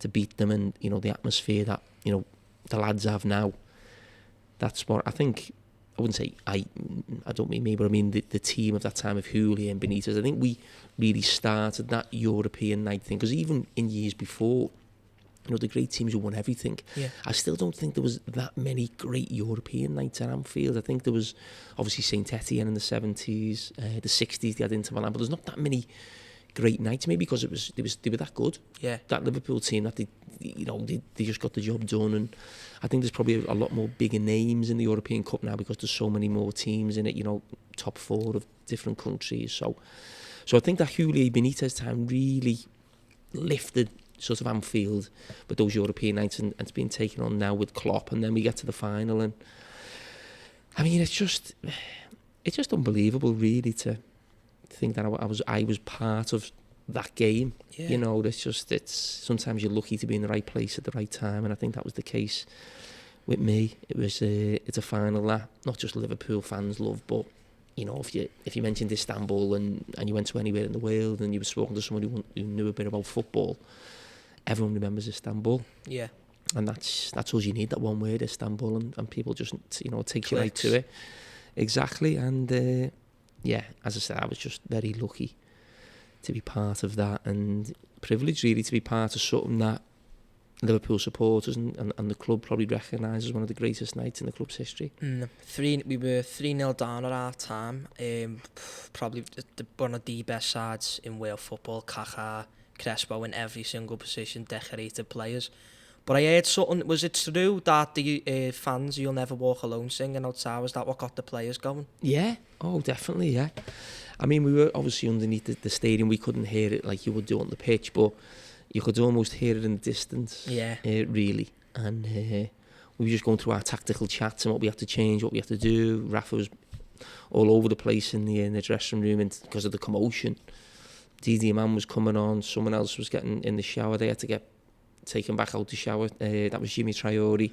to beat them, and the atmosphere that the lads have now, that's what I think. I wouldn't say I don't mean me, but I mean the team of that time of Houllier and Benitez. I think we really started that European night thing, because even in years before, the great teams who won everything, I still don't think there was that many great European nights at Anfield. I think there was obviously Saint Etienne in the 70s, the 60s they had Inter Milan, but there's not that many great nights, maybe because they were that good. Yeah. That Liverpool team, that they just got the job done, and I think there's probably a lot more bigger names in the European Cup now, because there's so many more teams in it, top 4 of different countries. So I think that Houllier Benitez time really lifted sort of Anfield with those European nights, and it's been taken on now with Klopp, and then we get to the final, and I mean, it's just unbelievable, really, to think that I was part of that game. It's sometimes you're lucky to be in the right place at the right time, and I think that was the case with me. It's a final that not just Liverpool fans love, but if you mentioned Istanbul and you went to anywhere in the world and you were talking to someone who knew a bit about football, everyone remembers Istanbul. Yeah. And that's all you need, that one word, Istanbul, and people just take you right to it. Exactly. And as I said, I was just very lucky to be part of that, and privileged really to be part of something that Liverpool supporters and the club probably recognise as one of the greatest nights in the club's history. We were 3-0 down at half time. Probably one of the best sides in world football. Kaká, Crespo in every single position, decorated players. But I heard something, was it true that the fans You'll Never Walk Alone singing outside, was that what got the players going? Yeah, oh definitely, yeah. I mean, we were obviously underneath the stadium. We couldn't hear it like you would do on the pitch, but you could almost hear it in the distance. Yeah. Really. And we were just going through our tactical chats and what we had to change, what we had to do. Rafa was all over the place in the dressing room, and because of the commotion. Didi Man was coming on. Someone else was getting in the shower. They had to get taken back out the shower. That was Jamie Carragher.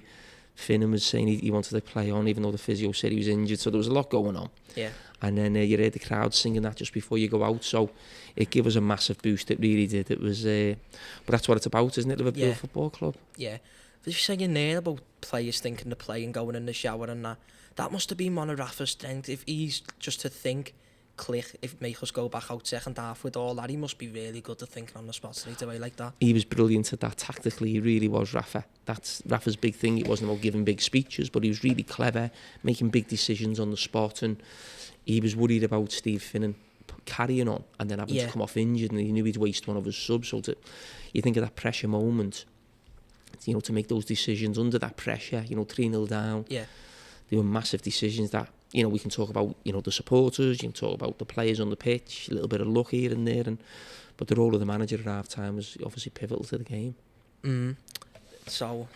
Finnan was saying he wanted to play on, even though the physio said he was injured. So there was a lot going on. Yeah. And then you heard the crowd singing that just before you go out. So it gave us a massive boost. It really did. It was, but that's what it's about, isn't it? Liverpool Football Club. Yeah. You're saying there about players thinking to play and going in the shower and that. That must have been one of Rafa's strengths. If he's just to think, click, if make us go back out second half with all that, he must be really good at thinking on the spot straight away like that. He was brilliant at that tactically. He really was, Rafa. That's Rafa's big thing. It wasn't about giving big speeches, but he was really clever, making big decisions on the spot. And he was worried about Steve Finnan carrying on and then having to come off injured, and he knew he'd waste one of his subs. So you think of that pressure moment, you know, to make those decisions under that pressure, you know, 3-0 down. Yeah. They were massive decisions that, you know, we can talk about, you know, the supporters, you can talk about the players on the pitch, a little bit of luck here and there, but the role of the manager at half-time was obviously pivotal to the game. So,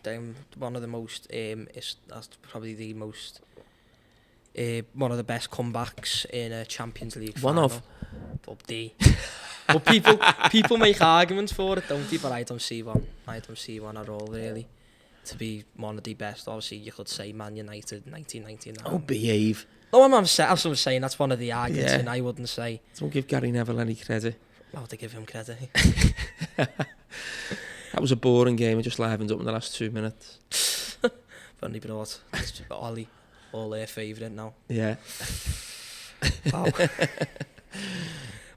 one of the most, that's probably the most, one of the best comebacks in a Champions League final. One of? Up D. But people make arguments for it, don't they? But I don't see one. I don't see one at all, really. To be one of the best, obviously you could say Man United 1999. Oh, behave. No, I'm saying that's one of the arguments, and I wouldn't say. Don't give Gary Neville any credit. Well, to give him credit. That was a boring game. It just livened up in the last 2 minutes. Funny brought Ollie, all their favourite now. Yeah. Wow.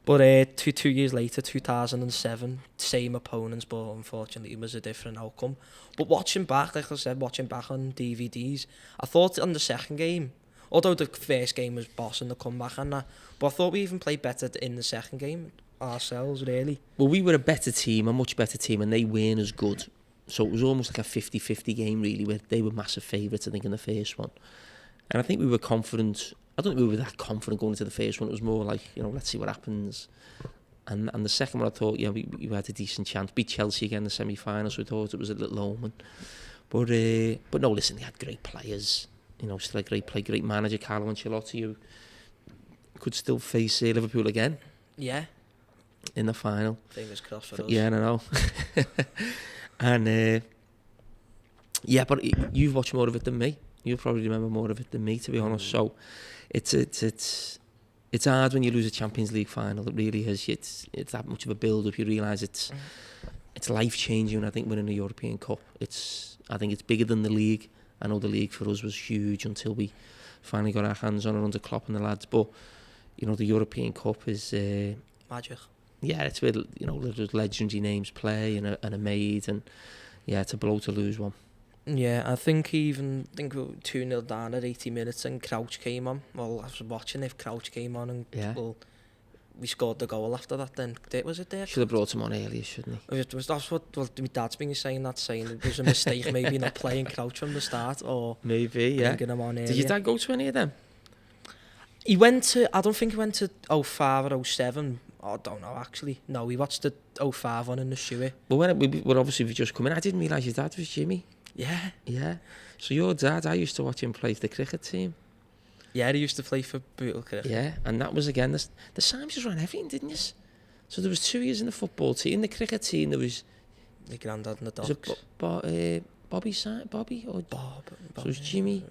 But 2 years later, 2007, same opponents, but unfortunately it was a different outcome. But watching back, like I said, watching back on DVDs, I thought on the second game, although the first game was bossing the comeback and that, but I thought we even played better in the second game ourselves, really. Well, we were a better team, a much better team, and they weren't as good. So it was almost like a 50-50 game, really, where they were massive favourites, I think, in the first one. And I think we were confident. I don't think we were that confident going into the first one. It was more like, you know, let's see what happens. And the second one, I thought, yeah, we had a decent chance. Beat Chelsea again in the semi-finals, so we thought it was a little omen. But no, listen, they had great players. You know, still a great manager, Carlo Ancelotti, who could still face Liverpool again. Yeah. In the final. Fingers crossed for us. Yeah, I know. And yeah, but you've watched more of it than me. You probably remember more of it than me, to be honest. So it's hard when you lose a Champions League final. It really is. It's that much of a build-up. You realise it's life-changing. I think winning a European Cup. I think it's bigger than the league. I know the league for us was huge until we finally got our hands on it under Klopp and the lads. But you know, the European Cup is magic. Yeah, it's where, you know, there's legendary names play and are made, and yeah, it's a blow to lose one. Yeah, I think we were 2-0 down at 80 minutes and Crouch came on. Well, I was watching if Crouch came on and well, we scored the goal after that then. Was it there? Should have brought him on earlier, shouldn't he? That's what my dad's been saying it was a mistake maybe not playing Crouch from the start, or maybe, yeah. Him on earlier. Did your dad go to any of them? He went to, I don't think he went to 05 or 07. I don't know, actually. No, we watched the 05 one in the shoe. Well, when we obviously we just come in, I didn't realise your dad was Jimmy. Yeah. Yeah. So your dad, I used to watch him play for the cricket team. Yeah, he used to play for Bootle Cricket. Yeah, and that was again, the Simes just ran everything, didn't you? So there was 2 years in the football team, the cricket team, there was... My granddad and the dogs. Bobby or... Bob. So it was Jimmy.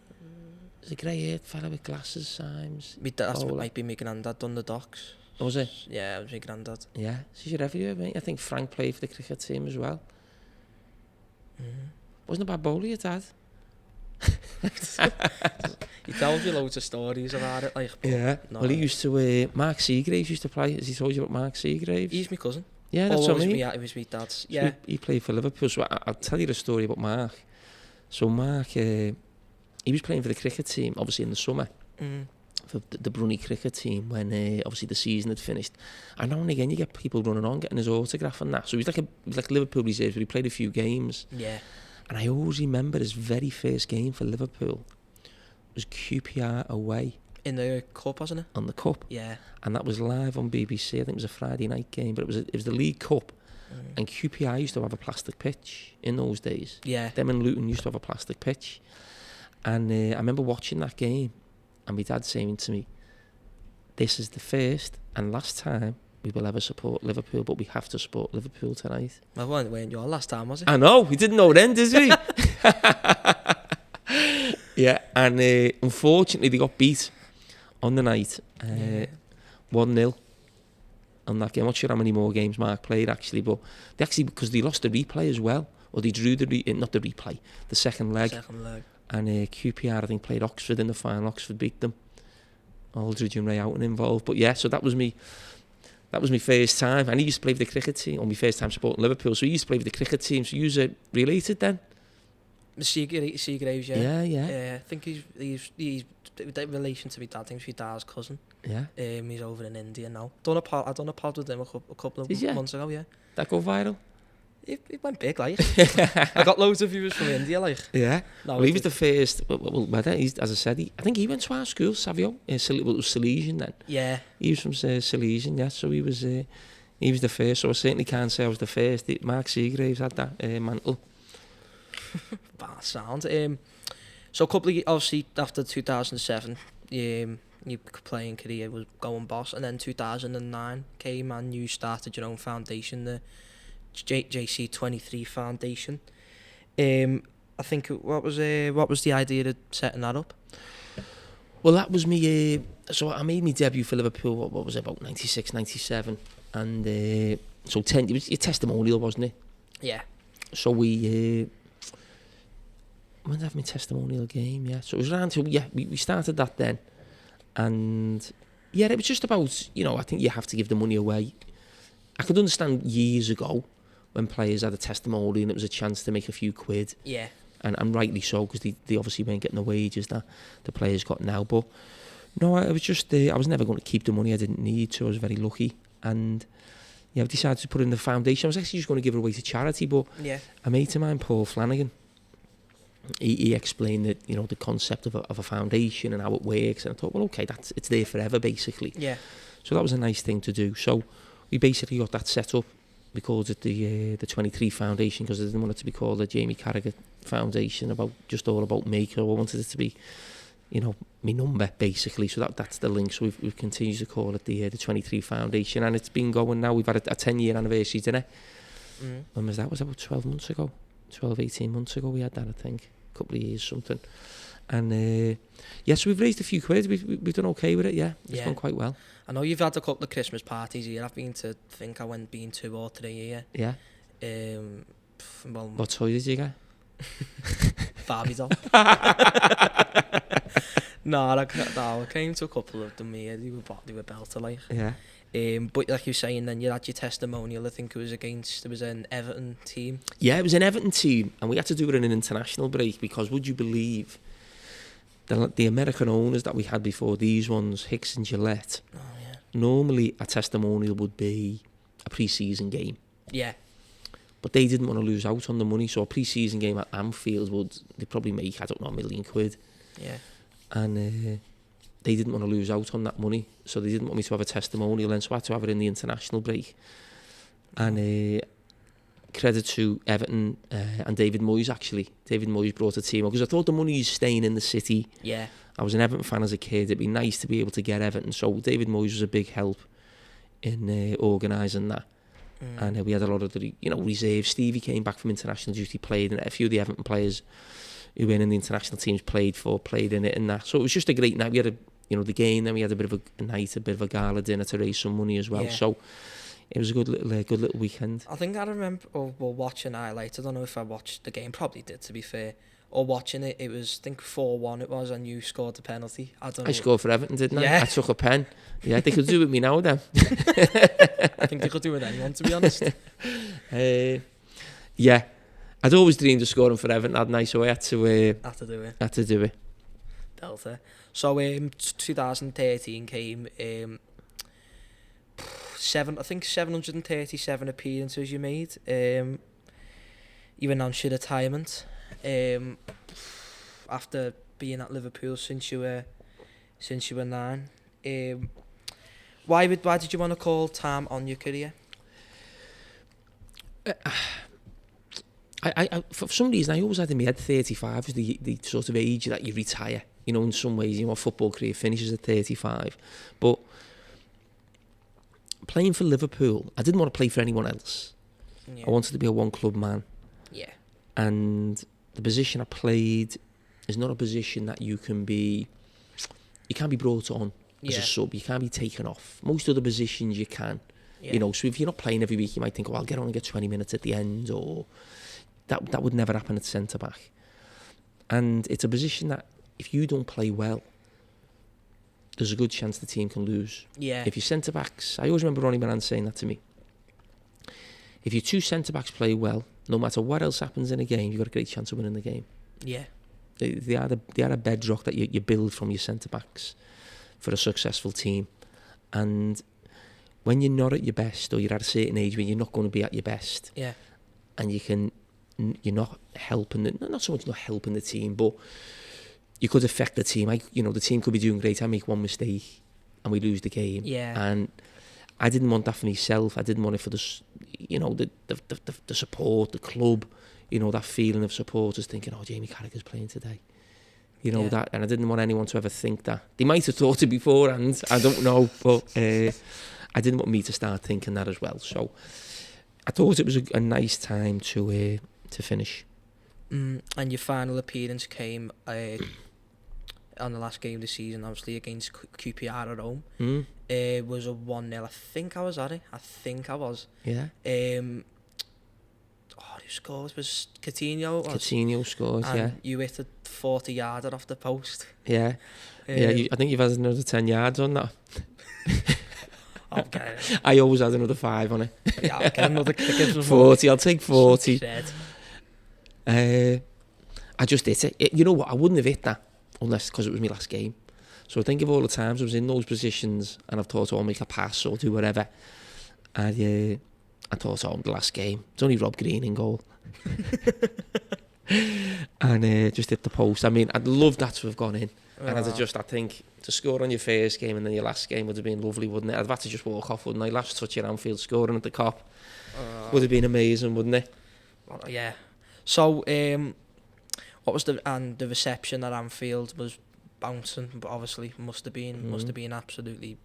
There's a grey-haired fella with glasses, Simes. That might be my granddad on the docks. Was it? Yeah, it was my granddad. Yeah, so you're everywhere, mate. I think Frank played for the cricket team as well. Wasn't it bad bowler, your dad? He tells you loads of stories about it, like. Yeah. No. Well, he used to. Mark Seagraves used to play. Has he told you about Mark Seagraves? He's my cousin. Yeah, that's what I mean. It was my dad's. Yeah. So he played for Liverpool. So I'll tell you the story about Mark. So Mark, he was playing for the cricket team, obviously in the summer. For the Brunei cricket team when obviously the season had finished, and now and again you get people running on getting his autograph and that. So he was like Liverpool reserves, but he played a few games. Yeah. And I always remember his very first game for Liverpool was QPR away In the cup, wasn't it? On the cup. Yeah. And that was live on BBC. I think it was a Friday night game, but it was the League Cup. And QPR used to have a plastic pitch in those days. Yeah. Them and Luton used to have a plastic pitch. And I remember watching that game and my dad saying to me, this is the first and last time we will ever support Liverpool, but we have to support Liverpool tonight. Well, weren't your last time, was it? I know, we didn't know then, did we? Yeah, and unfortunately they got beat on the night, 1-0 on that game. I'm not sure how many more games Mark played actually, but they actually, because they lost the replay as well, or they drew the second leg. And QPR, I think, played Oxford in the final. Oxford beat them. Aldridge and Ray Houghton involved. But yeah, so that was me. That was my first time. And he used to play for the cricket team, or my first time supporting Liverpool. So he used to play for the cricket team. So you were related then? Seagraves, yeah. Yeah. Yeah, I think he's in relation to my dad. I think he's my dad's cousin. Yeah. He's over in India now. I done a pod with him a couple of months ago, yeah. That go viral? It went big, like. I got loads of viewers from India, like. Yeah. No, well, he was the first. Well, as I said, I think he went to our school, Savio. It was Silesian then. Yeah. He was from Silesian, yeah. So he was the first. So I certainly can't say I was the first. Mark Seagraves had that mantle. Bad sound. So a couple of, obviously after 2007, your playing career was going boss, and then 2009 came and you started your own foundation, the JC23 Foundation. I think what was the idea of setting that up? Well, that was me. So I made my debut for Liverpool. What was it, about 96, 97, and so 10. It was your testimonial, wasn't it? Yeah. So we. When did I have my testimonial game? Yeah. So it was around. We started that then, and yeah, it was just about, I think you have to give the money away. I could understand years ago when players had a testimonial and it was a chance to make a few quid. Yeah. And rightly so, because they obviously weren't getting the wages that the players got now. But no, I was just I was never going to keep the money. I didn't need to. I was very lucky, and I decided to put it in the foundation. I was actually just going to give it away to charity, but a mate of mine, Paul Flanagan, he explained that the concept of a foundation and how it works, and I thought, well, okay, it's there forever basically. Yeah. So that was a nice thing to do. So we basically got that set up. We called it the 23 Foundation because I didn't want it to be called the Jamie Carragher Foundation, just all about me. I wanted it to be, my number basically. So that's the link. So we've continued to call it the 23 Foundation, and it's been going now. We've had a 10-year anniversary today. When was that? Was about 12 months ago? 12, 18 months ago we had that, I think. A couple of years, something. And so we've raised a few quid. We've done okay with it, yeah. It's gone quite well. I know you've had a couple of Christmas parties here. I've been 2 or 3 here. Yeah. Well, what toy did you get? Barbie doll. No, I came to a couple of them here. They were belter, like. Yeah. But like you were saying, then you had your testimonial. I think it was an Everton team. Yeah, it was an Everton team, and we had to do it in an international break because, would you believe, the American owners that we had before, these ones, Hicks and Gillette, normally a testimonial would be a pre-season game. Yeah. But they didn't want to lose out on the money, so a pre-season game at Anfield they'd probably make, £1 million. Yeah. And they didn't want to lose out on that money, so they didn't want me to have a testimonial, and so I had to have it in the international break. And credit to Everton and David Moyes, actually. David Moyes brought a team up, because I thought the money is staying in the city. Yeah. I was an Everton fan as a kid. It'd be nice to be able to get Everton. So David Moyes was a big help in organising that. And we had a lot of the reserves. Stevie came back from international duty, played, and a few of the Everton players who were in the international teams played in it and that. So it was just a great night. We had the game, then we had a bit of a night, a bit of a gala dinner to raise some money as well. Yeah. So it was a good little weekend. I think I remember watching highlights. I don't know if I watched the game. Probably did, to be fair. Or watching it, it was, I think 4-1 it was, and you scored the penalty. I scored for Everton, didn't I? I took a pen. Yeah, they could do it with me now then. I think they could do it with anyone, to be honest. Yeah. I'd always dreamed of scoring for Everton, hadn't I? So I had to do it. Delta. So 2013 came, 737 appearances you made. You announced your retirement. After being at Liverpool since you were Since you were 9. Why did you want to call time on your career? For some reason, I always had in my head 35 was the sort of age that you retire. You know, in some ways, a football career finishes at 35. But playing for Liverpool, I didn't want to play for anyone else. Yeah. I wanted to be a one-club man. Yeah. And the position I played is not a position that you can't be brought on as a sub. You can't be taken off. Most other positions you can. Yeah. So if you're not playing every week, you might think, I'll get on and get 20 minutes at the end, or that would never happen at centre-back. And it's a position that if you don't play well, there's a good chance the team can lose. Yeah. If your centre-backs, I always remember Ronnie Moran saying that to me. If your two centre-backs play well, no matter what else happens in a game, you've got a great chance of winning the game. Yeah. They are a bedrock that you build from your centre-backs for a successful team. And when you're not at your best, or you're at a certain age where you're not going to be at your best, and you're not helping, not so much not helping the team, but you could affect the team. The team could be doing great. I make one mistake and we lose the game. Yeah. And I didn't want that for myself. I didn't want it for the support, the club. That feeling of supporters thinking, Jamie Carragher's playing today. That, and I didn't want anyone to ever think that. They might have thought it beforehand, I don't know, but I didn't want me to start thinking that as well. So I thought it was a nice time to finish. And your final appearance came on the last game of the season, obviously against QPR at home. It was a 1-0. I think I was at it. Yeah. Who scored? Was Coutinho? Coutinho scored, and you hit a 40-yarder off the post. Yeah. I think you've had another 10 yards on that. Okay. I always had another 5 on it. Yeah, I'll get another 40. I'll take 40. I just hit it. You know what? I wouldn't have hit that unless because it was my last game. So I think of all the times I was in those positions and I've thought, I'll make a pass or do whatever. And I thought, the last game. It's only Rob Green in goal. And just hit the post. I mean, I'd love that to have gone in. And I think to score on your first game and then your last game would have been lovely, wouldn't it? I'd have had to just walk off, wouldn't I? Last touch at Anfield, scoring at the Kop. Would have been amazing, wouldn't it? Yeah. So, what was the reception at Anfield was bouncing, but obviously must have been absolutely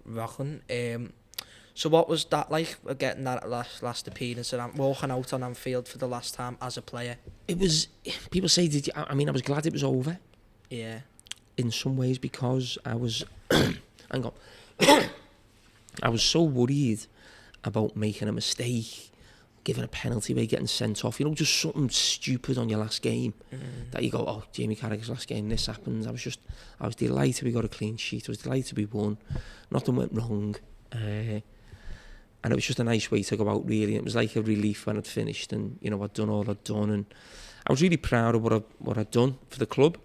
rocking. So what was that like, getting that last appearance and walking out on Anfield for the last time as a player? It was, people say, I was glad it was over. Yeah. In some ways, because I was, hang on, I was so worried about making a mistake, giving a penalty away, getting sent off, just something stupid on your last game, that you go, Jamie Carragher's last game, this happens. I was delighted we got a clean sheet. I was delighted we won. Nothing went wrong. And it was just a nice way to go out, really. It was like a relief when I'd finished and, I'd done all I'd done. And I was really proud of what I'd done for the club.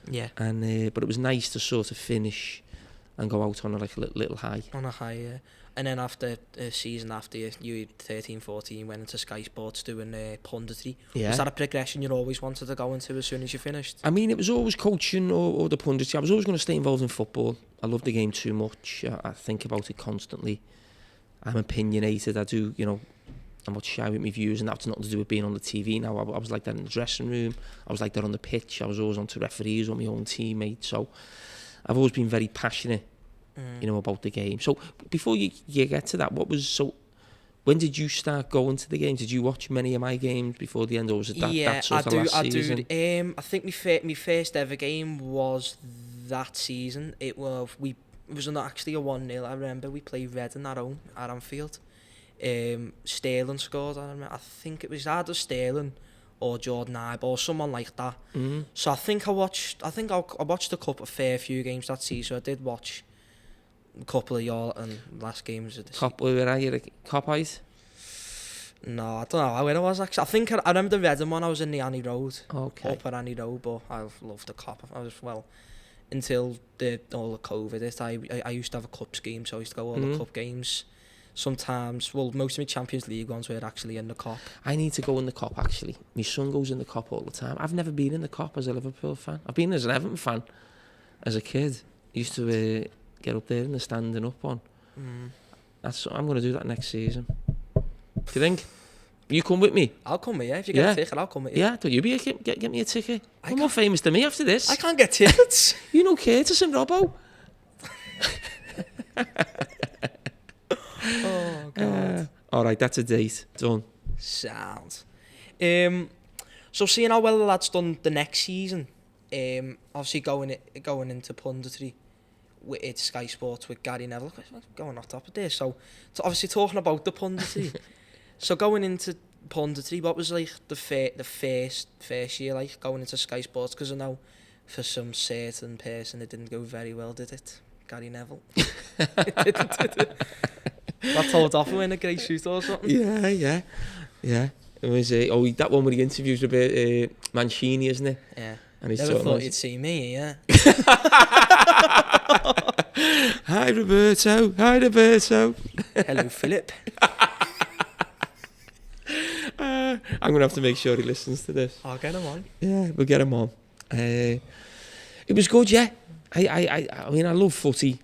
Yeah. And but it was nice to sort of finish and go out on a little high. On a high, yeah. And then after a season after you 13-14 went into Sky Sports doing punditry. Yeah. Was that a progression you always wanted to go into as soon as you finished? I mean, it was always coaching or the punditry. I was always going to stay involved in football. I love the game too much. I think about it constantly. I'm opinionated. I do, I'm not shy with my views, and that's nothing to do with being on the TV now. I was like that in the dressing room. I was like that on the pitch. I was always on to referees or my own teammates. So I've always been very passionate, about the game. So before you get to that, when did you start going to the games? Did you watch many of my games before the end, or was it that sort of last season? I think my first ever game was that season. It was not actually a 1-0. I remember we played Reading at home at Anfield. Sterling scored. I think it was either Sterling or Jordan Ibe or someone like that. So I think I watched a fair few games that season. So I did watch a couple of your and last games of the season. Where are you? Coppies? No, I don't know where I was actually. I think I remember the Reading one. I was in the Annie Road. Okay. Up at Annie Road, but I loved the Kop. Until all the COVID hit, I used to have a cup scheme, so I used to go all the cup games. Sometimes, most of my Champions League ones were actually in the Kop. I need to go in the Kop, actually. My son goes in the Kop all the time. I've never been in the Kop as a Liverpool fan. I've been as an Everton fan as a kid. used to get up there in the standing up one. I'm going to do that next season. Do you think? You come with me? I'll come with you. If you get a ticket, I'll come with you. Yeah, don't you get me a ticket? You're more famous than me after this. I can't get tickets. You know Curtis and Robbo. Oh, God. All right, that's a date. Done. Sound. So seeing how well the lads done the next season, obviously going into punditry with Sky Sports with Gary Neville, going off top of this. So obviously talking about the punditry. So going into punditry, what was like the first year like going into Sky Sports? Because I know for some certain person it didn't go very well, did it? Gary Neville. It didn't, did it? Got told off in a grey suit or something. Yeah. It was that one with the interviews with Mancini, isn't it? Yeah. And he's never thought you'd see me, yeah. Hi Roberto. Hello Philip. I'm gonna have to make sure he listens to this. I'll get him on. Yeah, we'll get him on. It was good, yeah. I mean, I love footy.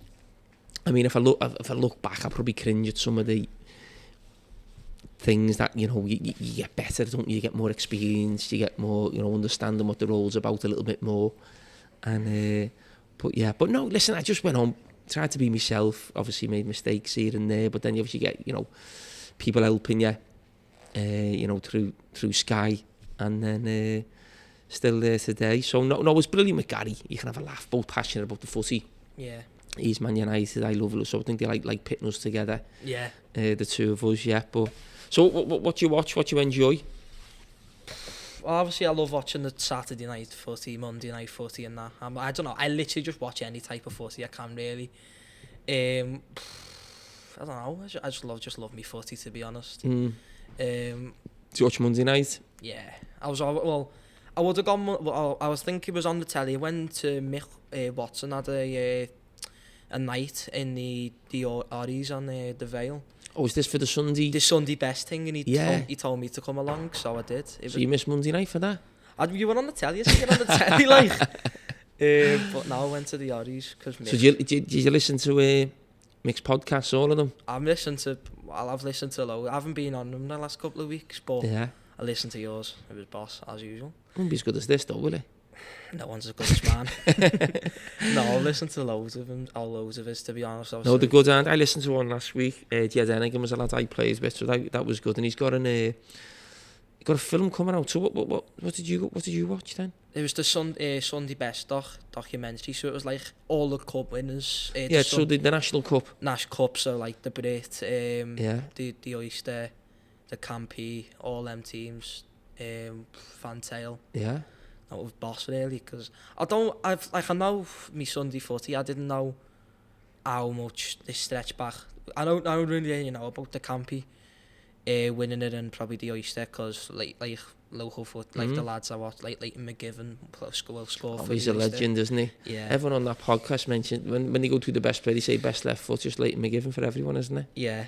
I mean, if I look back, I probably cringe at some of the things that, you know, you get better, don't you? You get more experience, you get more, you know, understanding what the role's about a little bit more. And but no, listen, I just went home, tried to be myself. Obviously, made mistakes here and there, but then you obviously get, you know, people helping you, you know, through Sky, and then still there today. So no, it was brilliant with Gary. You can have a laugh, both passionate about the footy. Yeah. He's Man United, I love it, so I think they like pitting us together. Yeah. The two of us, yeah. But so what do you watch? What do you enjoy? Well, obviously, I love watching the Saturday night footy, Monday night footy, and that. I don't know. I literally just watch any type of footy I can, really. I don't know. I just love me footy, to be honest. Do you watch Monday night? Yeah. I would have gone. Well, I was thinking it was on the telly. I went to Mick Watson had a night in the Orries on the Vale. Oh, is this for the Sunday? The Sunday best thing, and he told me to come along, so I did. So you missed Monday night for that? You were on the telly, you're on the telly, like. But now I went to the Orries. So did you listen to Mick's podcasts, all of them? I've listened to a lot. I haven't been on them the last couple of weeks, but yeah. I listened to yours. It was boss, as usual. Won't be as good as this, though, will it? No one's as good as man. No, I've listened to loads of his, to be honest. No, the good, and I listened to one last week. Jed Ennigan was a lad I played with, so that was good. And he's got a film coming out. So what did you watch then? It was the Sunday Best documentary. So it was like all the cup winners. So the National Cup. National Cup, so like the Brit, the Oyster, the Campy, all them teams, Fantail. Yeah. That was boss, really, because I know me Sunday footy. I didn't know how much this stretch back. I don't really know about the Campy winning it, and probably the Oyster, because like local foot, like the lads I watched, like Leighton McGivern score for he's a legend, isn't he? Yeah. Everyone on that podcast mentioned when they go through the best play, they say best left foot, just Leighton McGivern for everyone, isn't it? Yeah.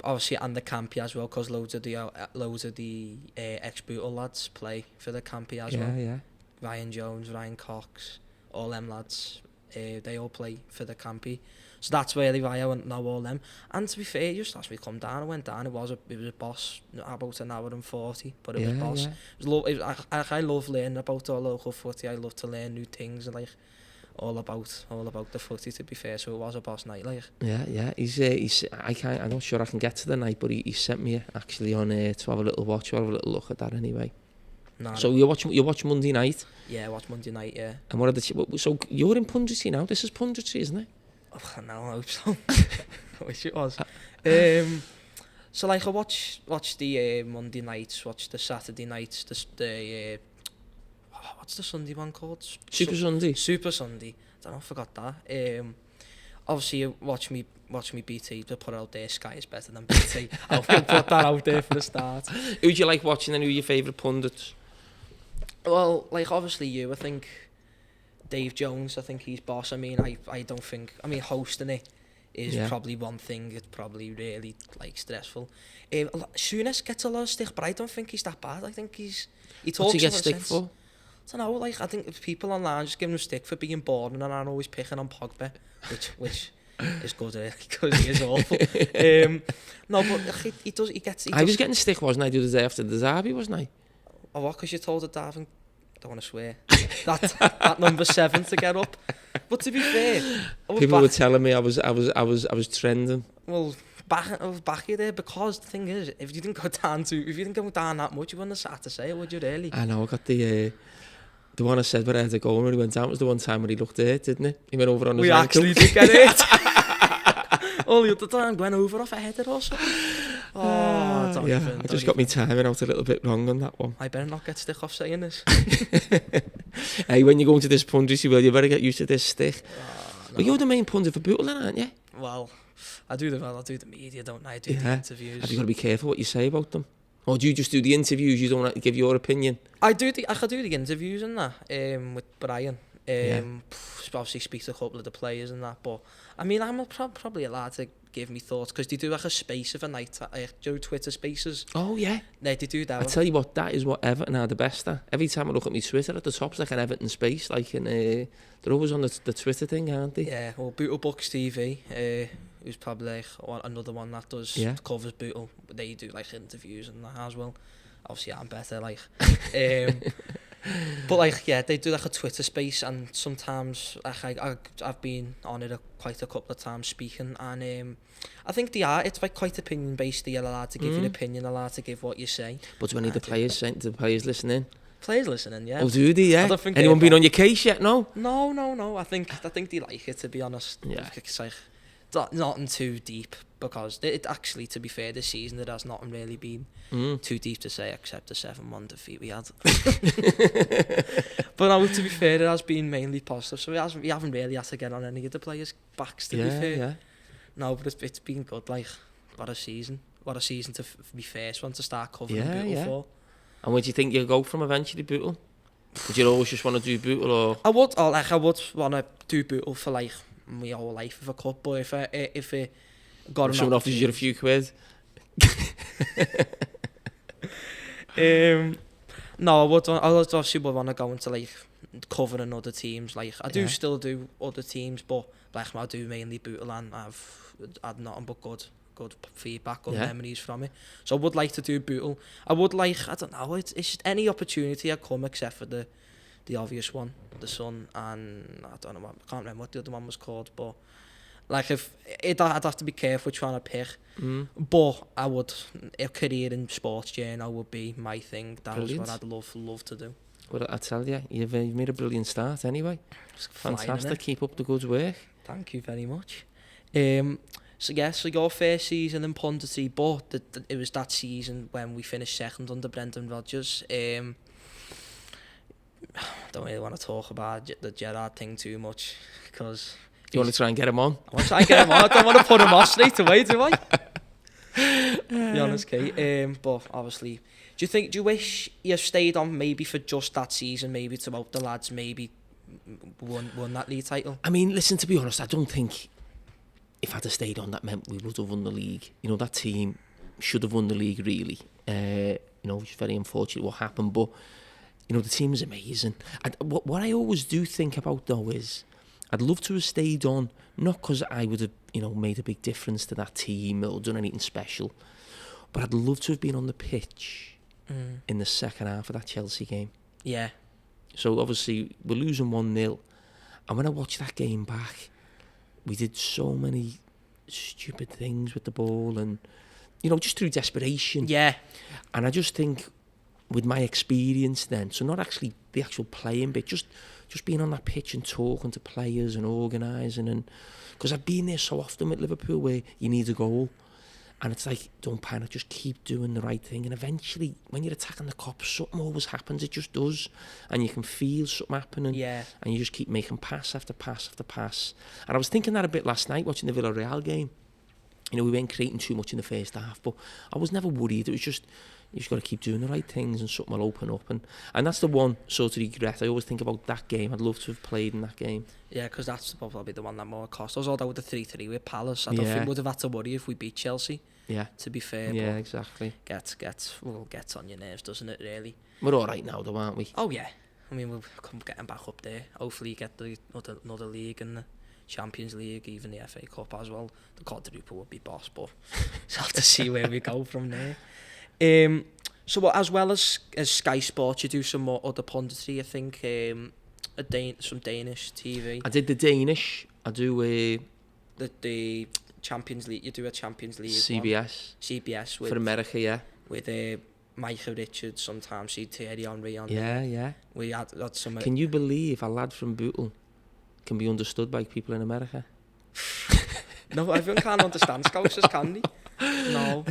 Obviously, and the Campy as well, because loads of the ex-Bootle lads play for the Campy as well. Yeah. Ryan Jones, Ryan Cox, all them lads, they all play for the Campy. So that's really why I went to know all them. And to be fair, just as we come down, I went down. It was a boss, about an hour and 40, but it was boss. Yeah. I love learning about our local footy. I love to learn new things, and like all about the footy, to be fair. So it was a boss night, like. Yeah. He's I'm not sure I can get to the night, but he sent me actually on to have a little watch, or have a little look at that anyway. No, so you watch Monday night? Yeah, I watch Monday night. Yeah. And what are so you're in Punditry now? This is Punditry, isn't it? Oh, no, I hope so. I wish it was. So like I watch the Monday nights, watch the Saturday nights, the what's the Sunday one called? Super Sunday. Super Sunday. I forgot that. Obviously, you watch me BT. To put it out there, Sky is better than BT. I'll put that out there for the start. Who do you like watching, and who are your favourite pundits? Well, like obviously you, I think Dave Jones, I think he's boss. I mean, I don't think, hosting it is probably one thing. It's probably really like stressful. Souness gets a lot of stick, but I don't think he's that bad. I think he talks. What's he get stick for? don't know, like, I think people online just give him stick for being boring, and I'm always picking on Pogba, which is good, because he is awful. No, but he does. I was getting stick, wasn't I, the other day after the derby, wasn't I? Oh, what? Because you told the Darwin, I don't want to swear, that number 7 to get up. But to be fair, people were telling me I was trending. Well, back you there, because the thing is, if you didn't go down that much, you wouldn't have had to say it, would you, really? I know. I got the one I said where I had to go when he went down was the one time when he looked hurt, didn't he? He went over on his ankle. We actually did get it. All the other time went over off a header or something. I just got me timing out a little bit wrong on that one. I better not get stick off saying this. Hey, when you go into this punditry, well, you better get used to this stick. No. But you're the main pundit for Bootle, aren't you? Well, I do the media, don't I? I do the interviews. Have you got to be careful what you say about them? Or do you just do the interviews? You don't have to give your opinion? I can do the interviews and that with Brian. Obviously speak to a couple of the players and that, but I mean, I'm probably allowed to give me thoughts, because they do like a space of a night, Twitter spaces. Oh yeah, they do that. I tell you what, that is what Everton are the best at. Every time I look at my Twitter, at the top's like an Everton space, like in they're always on the Twitter thing, aren't they? Yeah, well, Bootle Boys TV, who's probably like another one that does covers Bootle. They do like interviews and that as well. Obviously, I'm better, like. But like, they do like a Twitter space, and sometimes I've been on it quite a couple of times speaking, and I think it's like quite opinion based. You're allowed to give your opinion, allowed to give what you say. But do any of the players listening? Players listening, yeah. Oh, do they? Yeah. Anyone been on your case yet? No. No. I think they like it, to be honest. Yeah. It's like nothing too deep, because it actually, to be fair, this season it has nothing really been too deep to say, except the 7-1 defeat we had. But to be fair, it has been mainly positive, so we haven't really had to get on any of the players' backs, to be fair. Yeah. No, but it's been good. Like, what a season to be first one to start covering Bootle for. And where do you think you'll go from eventually, Bootle? Would you always just want to do Bootle, or? I would want to do Bootle for like my whole life if I could, but if it got someone offers you a few quid. No, I would obviously want to go into like covering other teams. Like, I do still do other teams, but like, I do mainly Bootle, and I've had nothing but good feedback, good memories from it. So I would like to do Bootle. I would like, I don't know, it's just any opportunity I come, except for the obvious one, the Sun, and I don't know, I can't remember what the other one was called, but like, I'd have to be careful trying to pick. But a career in sports journal would be my thing. That's what I'd love to do. Well, I tell you, you've made a brilliant start anyway. Fantastic, keep up the good work. Thank you very much. So your first season in Punditry, but it was that season when we finished second under Brendan Rodgers. I don't really want to talk about the Gerard thing too much, because... You want to try and get him on? I want to try and get him on. I don't want to put him off straight away, do I? Be honest, Kate. But obviously, do you wish you stayed on maybe for just that season, maybe to help the lads maybe won that league title? I mean, listen, to be honest, I don't think if I'd have stayed on, that meant we would have won the league. You know, that team should have won the league, really. You know, it's very unfortunate what happened, but, you know, the team is amazing. And what I always do think about, though, is I'd love to have stayed on, not because I would have, you know, made a big difference to that team or done anything special, but I'd love to have been on the pitch in the second half of that Chelsea game. Yeah. So obviously we're losing 1-0, and when I watched that game back, we did so many stupid things with the ball, and, you know, just through desperation. Yeah. And I just think, with my experience then, so not actually the actual playing bit, just being on that pitch and talking to players and organising, and because I've been there so often with Liverpool where you need a goal, and it's like, don't panic, just keep doing the right thing, and eventually when you're attacking the cops, something always happens. It just does, and you can feel something happening, and you just keep making pass after pass after pass. And I was thinking that a bit last night watching the Villarreal game. You know, we weren't creating too much in the first half, but I was never worried. It was just, you just got to keep doing the right things and something will open up. And that's the one sort of regret. I always think about that game. I'd love to have played in that game. Yeah, because that's probably the one that more cost us. Although with the 3-3 with Palace, I don't think we would have had to worry if we beat Chelsea. Yeah. To be fair. Yeah, exactly. Gets on your nerves, doesn't it, really? We're all right now, though, aren't we? Oh, yeah. I mean, we'll come getting back up there. Hopefully, get another league in the Champions League, even the FA Cup as well. The quadruple would be boss, but we'll have to see where we go from there. So what, as well as Sky Sports, you do some more other punditry, I think, some Danish TV. I did the Danish. I do the Champions League. You do a Champions League CBS. One. CBS with, for America, yeah. With Michael Richards, sometimes see Thierry Henry on. Yeah. We had some. Can you believe a lad from Bootle can be understood by people in America? No, everyone can't understand Scousers, can they? No.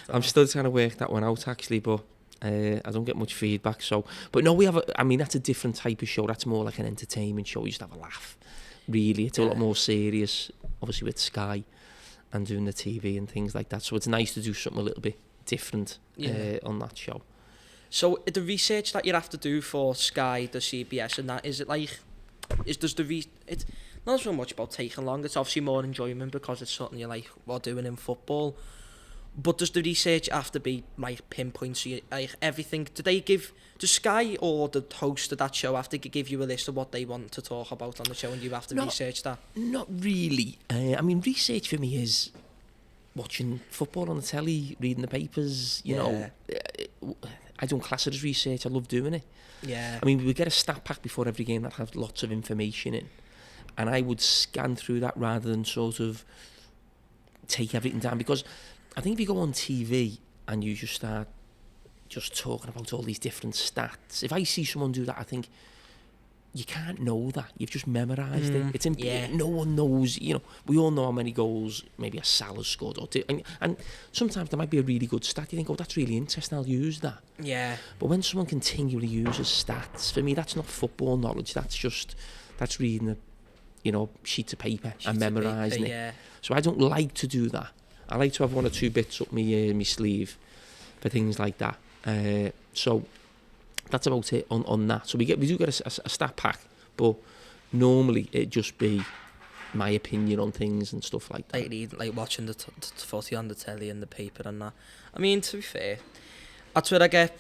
I'm still trying to work that one out, actually, but I don't get much feedback. So, but no, that's a different type of show. That's more like an entertainment show. You just have a laugh. Really, it's a lot more serious, obviously, with Sky and doing the TV and things like that. So it's nice to do something a little bit different on that show. So the research that you have to do for Sky, the CBS, and that, is it like, it's not so much about taking long. It's obviously more enjoyment because it's something you like while doing in football. But does the research have to be like pinpoint? So you, like everything, does Sky or the host of that show have to give you a list of what they want to talk about on the show, and you have to research that? Not really. I mean, research for me is watching football on the telly, reading the papers. You know, I don't class it as research. I love doing it. Yeah. I mean, we get a stat pack before every game that has lots of information in, and I would scan through that rather than sort of take everything down, because I think if you go on TV and you just start just talking about all these different stats, if I see someone do that, I think, you can't know that. You've just memorised it. It's no one knows. You know, we all know how many goals maybe a Salah's scored, and sometimes there might be a really good stat. You think, oh, that's really interesting, I'll use that. Yeah. But when someone continually uses stats, for me, that's not football knowledge. That's reading sheets of paper and memorising it. Yeah. So I don't like to do that. I like to have one or two bits up my sleeve for things like that. So that's about it on that. So we do get a stat pack, but normally it'd just be my opinion on things and stuff like that. Like watching the footy on the telly and the paper and that. I mean, to be fair, that's where I get,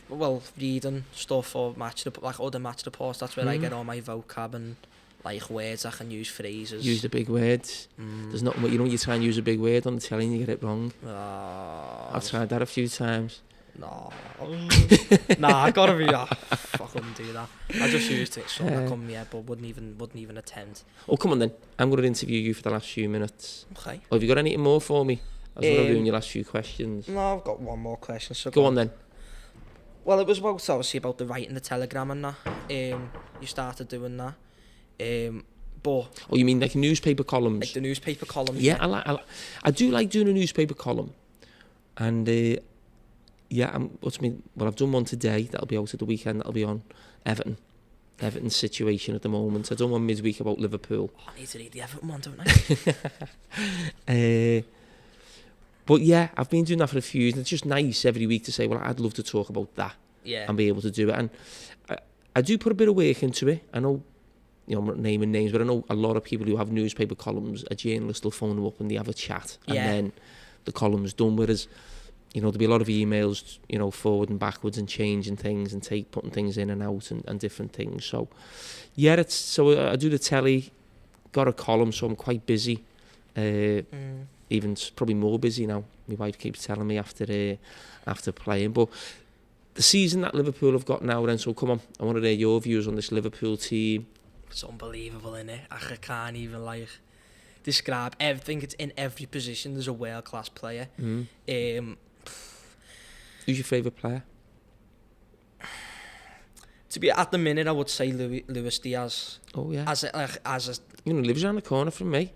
reading stuff or other match reports. That's where I get all my vocab and like words I can use, phrases. Use the big words. There's not, you try and use a big word on the telly and you get it wrong. I've tried that a few times. No. I gotta be that. I couldn't do that. I just used it so that come here, but wouldn't even attend. Oh, come on then. I'm going to interview you for the last few minutes. Okay. Have you got anything more for me? I was going to do in your last few questions. No, I've got one more question. So go on then. Well, it was obviously about the writing the telegram and that. You started doing that. But you mean like newspaper columns? Like the newspaper columns. Yeah, I do like doing a newspaper column, and I've done one today. That'll be out at the weekend. That'll be on Everton's situation at the moment. I done one midweek about Liverpool. I need to read the Everton one, don't I? But yeah, I've been doing that for a few years. And it's just nice every week to say, well, I'd love to talk about that, and be able to do it. And I do put a bit of work into it. I know. I'm not naming names, but I know a lot of people who have newspaper columns, a journalist will phone them up and they have a chat, and then the column's done. Whereas, there'll be a lot of emails, forward and backwards and changing things and putting things in and out and different things. So, I do the telly, got a column, so I'm quite busy. Even probably more busy now. My wife keeps telling me after playing, but the season that Liverpool have got now, then. So come on, I want to hear your views on this Liverpool team. It's unbelievable, innit? I can't even describe everything. It's in every position. There's a world-class player. Who's your favourite player? To be at the minute, I would say Luis Diaz. Oh yeah. As a lives around the corner from me.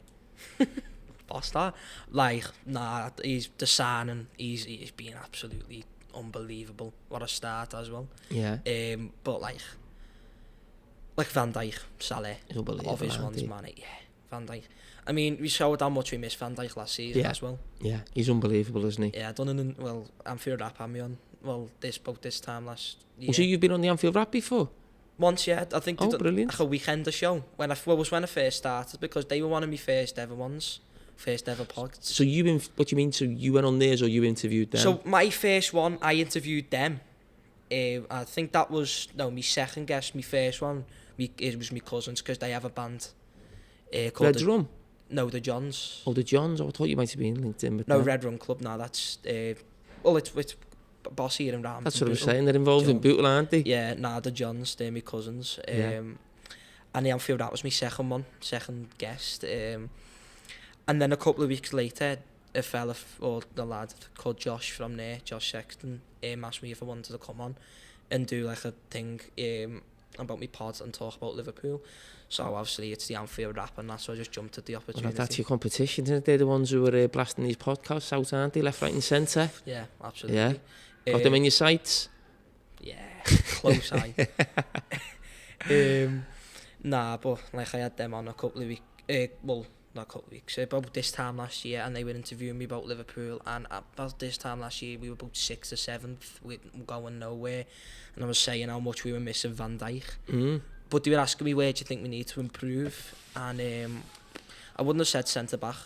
What's that? He's the signing. He's been absolutely unbelievable. What a start as well. Yeah. But like Van Dijk, Salah, obvious ones, man. Yeah, Van Dijk. I mean, we showed how much we missed Van Dijk last season as well. Yeah, he's unbelievable, isn't he? Yeah, Anfield Wrap had me on. About this time last year. So you've been on the Anfield Wrap before? Once, yeah. I think brilliant. Like a weekend show when I first started, because they were one of my first ever pods. So what do you mean? So you went on theirs or you interviewed them? So my first one, I interviewed them. I think that was my second guess. My first one, it was my cousins because they have a band called Red Rum? No, the Johns. Oh, the Johns. Oh, I thought you might have been linked in with No, them. Red Rum Club. No, that's it's boss here in Ram. That's what I was saying. They're involved in Bootle, aren't they? Yeah, the Johns. They're my cousins. And the Anfield, that was my second guest. And then a couple of weeks later, a fella, or the lad called Josh from there, Josh Sexton, asked me if I wanted to come on and do like a thing about me pod and talk about Liverpool. So obviously it's the Anfield rap, and that's why I just jumped at the opportunity. Well, that's your competition, isn't it? They're the ones who are blasting these podcasts out, aren't they? Left, right and centre. Yeah, absolutely. Yeah. Got them in your sights? Yeah, close eye. But like I had them on a couple of weeks, not a couple of weeks, about this time last year, and they were interviewing me about Liverpool, and about this time last year we were about 6th or 7th, we were going nowhere, and I was saying how much we were missing Van Dijk. But they were asking me where do you think we need to improve, and I wouldn't have said centre back,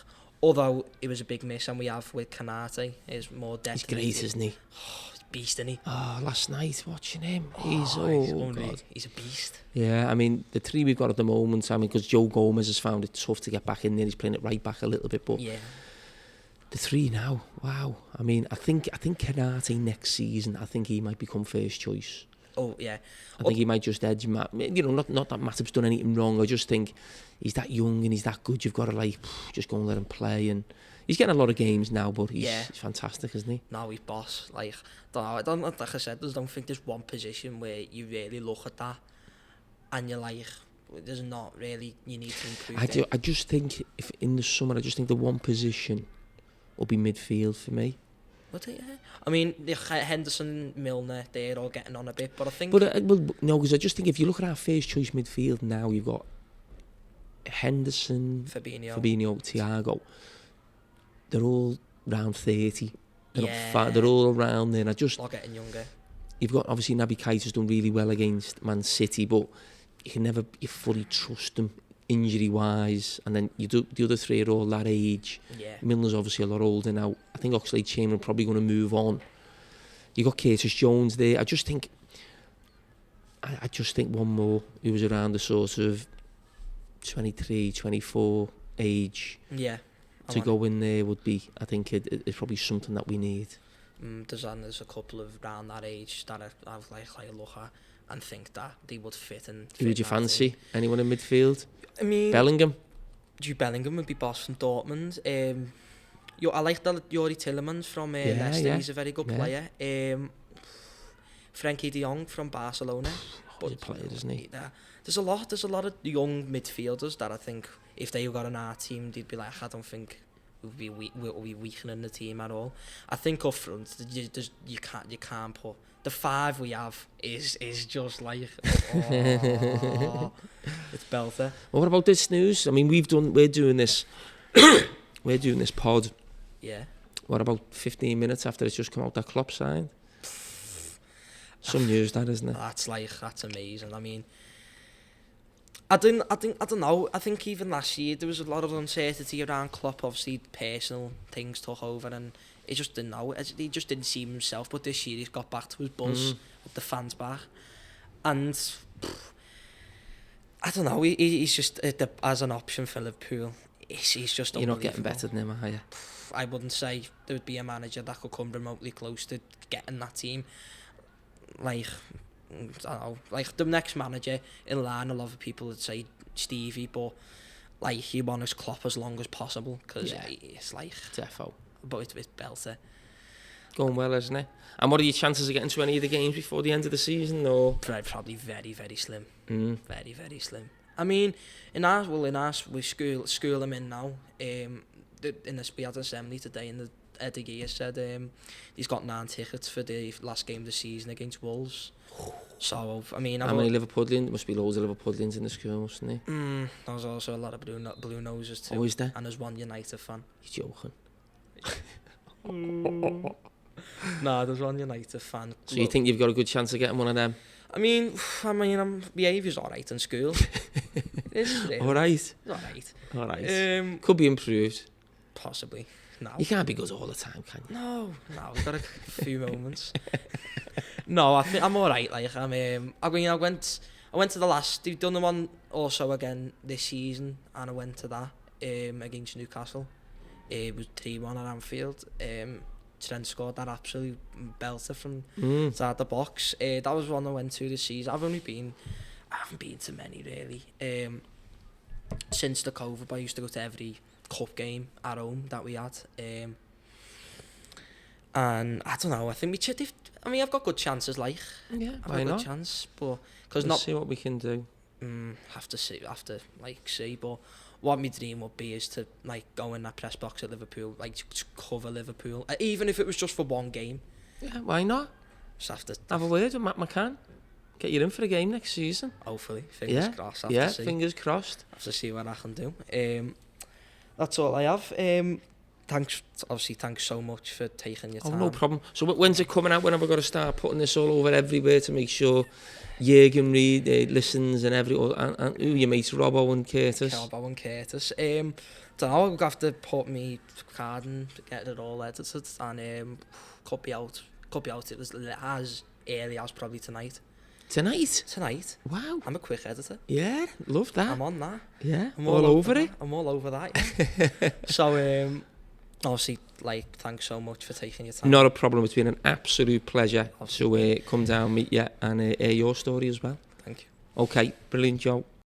although it was a big miss, and we have with Kanate, is more dead. He's great, isn't he? Oh, he's a beast, isn't he? Oh, last night watching him, He's God. He's a beast. Yeah, I mean, the three we've got at the moment, I mean, because Joe Gomez has found it tough to get back in there, he's playing it right back a little bit, but yeah. The three now, wow. I mean, I think Kanate next season, I think he might become first choice. Oh, yeah. I think he might just edge Matt. You know, not that Matip's done anything wrong. I just think he's that young and he's that good. You've got to just go and let him play. And he's getting a lot of games now, but he's fantastic, isn't he? No, he's boss. Like I don't think there's one position where you really look at that and you're like, there's not really, you need to improve. I just think if in the summer, I just think the one position will be midfield for me. What? I mean, Henderson, Milner, they're all getting on a bit, but I think. But no, because I just think if you look at our first choice midfield now, you've got Henderson, Fabinho, Thiago. They're all around 30. They're all around there. All getting younger. You've got obviously Naby Keita's done really well against Man City, but you can never fully trust them injury wise. And then the other three are all that age. Yeah. Milner's obviously a lot older now. I think Oxlade-Chamberlain probably going to move on. You got Curtis Jones there. I just think one more who was around the sort of 23, 24 age. Yeah. To go in there would be, I think, it's probably something that we need. There's a couple of around that age that I've like look at and think that they would fit in. Who would you fancy? Anyone in midfield? I mean, Bellingham. Jude Bellingham would be boss from Dortmund. I like Yuri Tillemans from Leicester. Yeah. He's a very good player. Frenkie de Jong from Barcelona. He's a player, isn't he? There's a lot of young midfielders that I think if they got on our team, they'd be like, I don't think we'll be weakening the team at all. I think up front, you can't put the five we have is just like it's belter. Well, what about this news? I mean, we're doing this pod. Yeah. What about 15 minutes after it's just come out that Klopp signed? Some news, that, isn't it? That's amazing. I mean, I don't know. I think even last year there was a lot of uncertainty around Klopp. Obviously, personal things took over, and he just didn't know. He just didn't see himself. But this year he's got back to his buzz with the fans back, and I don't know. He's just as an option for Liverpool. He's just. You're not getting better than him, are you? I wouldn't say there would be a manager that could come remotely close to getting that team. Like, I don't know, like the next manager in line, a lot of people would say Stevie, but like he won his Klopp as long as possible because it's like defo. But it's belter. Going well, isn't it? And what are your chances of getting to any of the games before the end of the season? Or probably very, very slim. Very, very slim. I mean, in ours we school them in now. In this we had an assembly today, and the Eddie Gear said he's got 9 tickets for the last game of the season against Wolves. So I mean, how many Liverpoolians? There must be loads of Liverpoolians in the school, mustn't there? There's also a lot of blue noses too. Oh, is there? And there's one United fan. You're joking. Nah, there's one United fan. So you think you've got a good chance of getting one of them? I mean, behaviour's alright in school. It's really alright. Alright. Could be improved. Possibly. No. You can't be good all the time, can you? No, we've got a few moments. No, I think I'm all right. Like I went to the last. They've done the one also again this season, and I went to that against Newcastle. It was 3-1 at Anfield. Trent scored that absolute belter from inside the box. That was one I went to this season. I haven't been to many really. Since the COVID, but I used to go to every cup game at home that we had. And I don't know. I think I've got good chances. Like, Yeah, I've why got not? good chance, but Let's see what we can do. Have to see. But what my dream would be is to like go in that press box at Liverpool, like to cover Liverpool, even if it was just for one game. Yeah, why not? Just have a word with Matt McCann. Get you in for a game next season. Hopefully, fingers crossed. Fingers crossed. Have to see what I can do. That's all I have. Thanks so much for taking your time. Oh, no problem. So when's it coming out? When have I got to start putting this all over everywhere to make sure Jürgen Reid listens and and who your mates, Robbo and Curtis? Robbo and Curtis. Don't know, I'll have to put me card and get it all edited, and could be out it was as early as probably tonight. Tonight? Wow. I'm a quick editor. Yeah, love that. I'm on that. Yeah, I'm all over it. I'm all over that, yeah. So, obviously, like, thanks so much for taking your time. Not a problem. It's been an absolute pleasure to come down, meet you, and hear your story as well. Thank you. Okay, brilliant, Joe.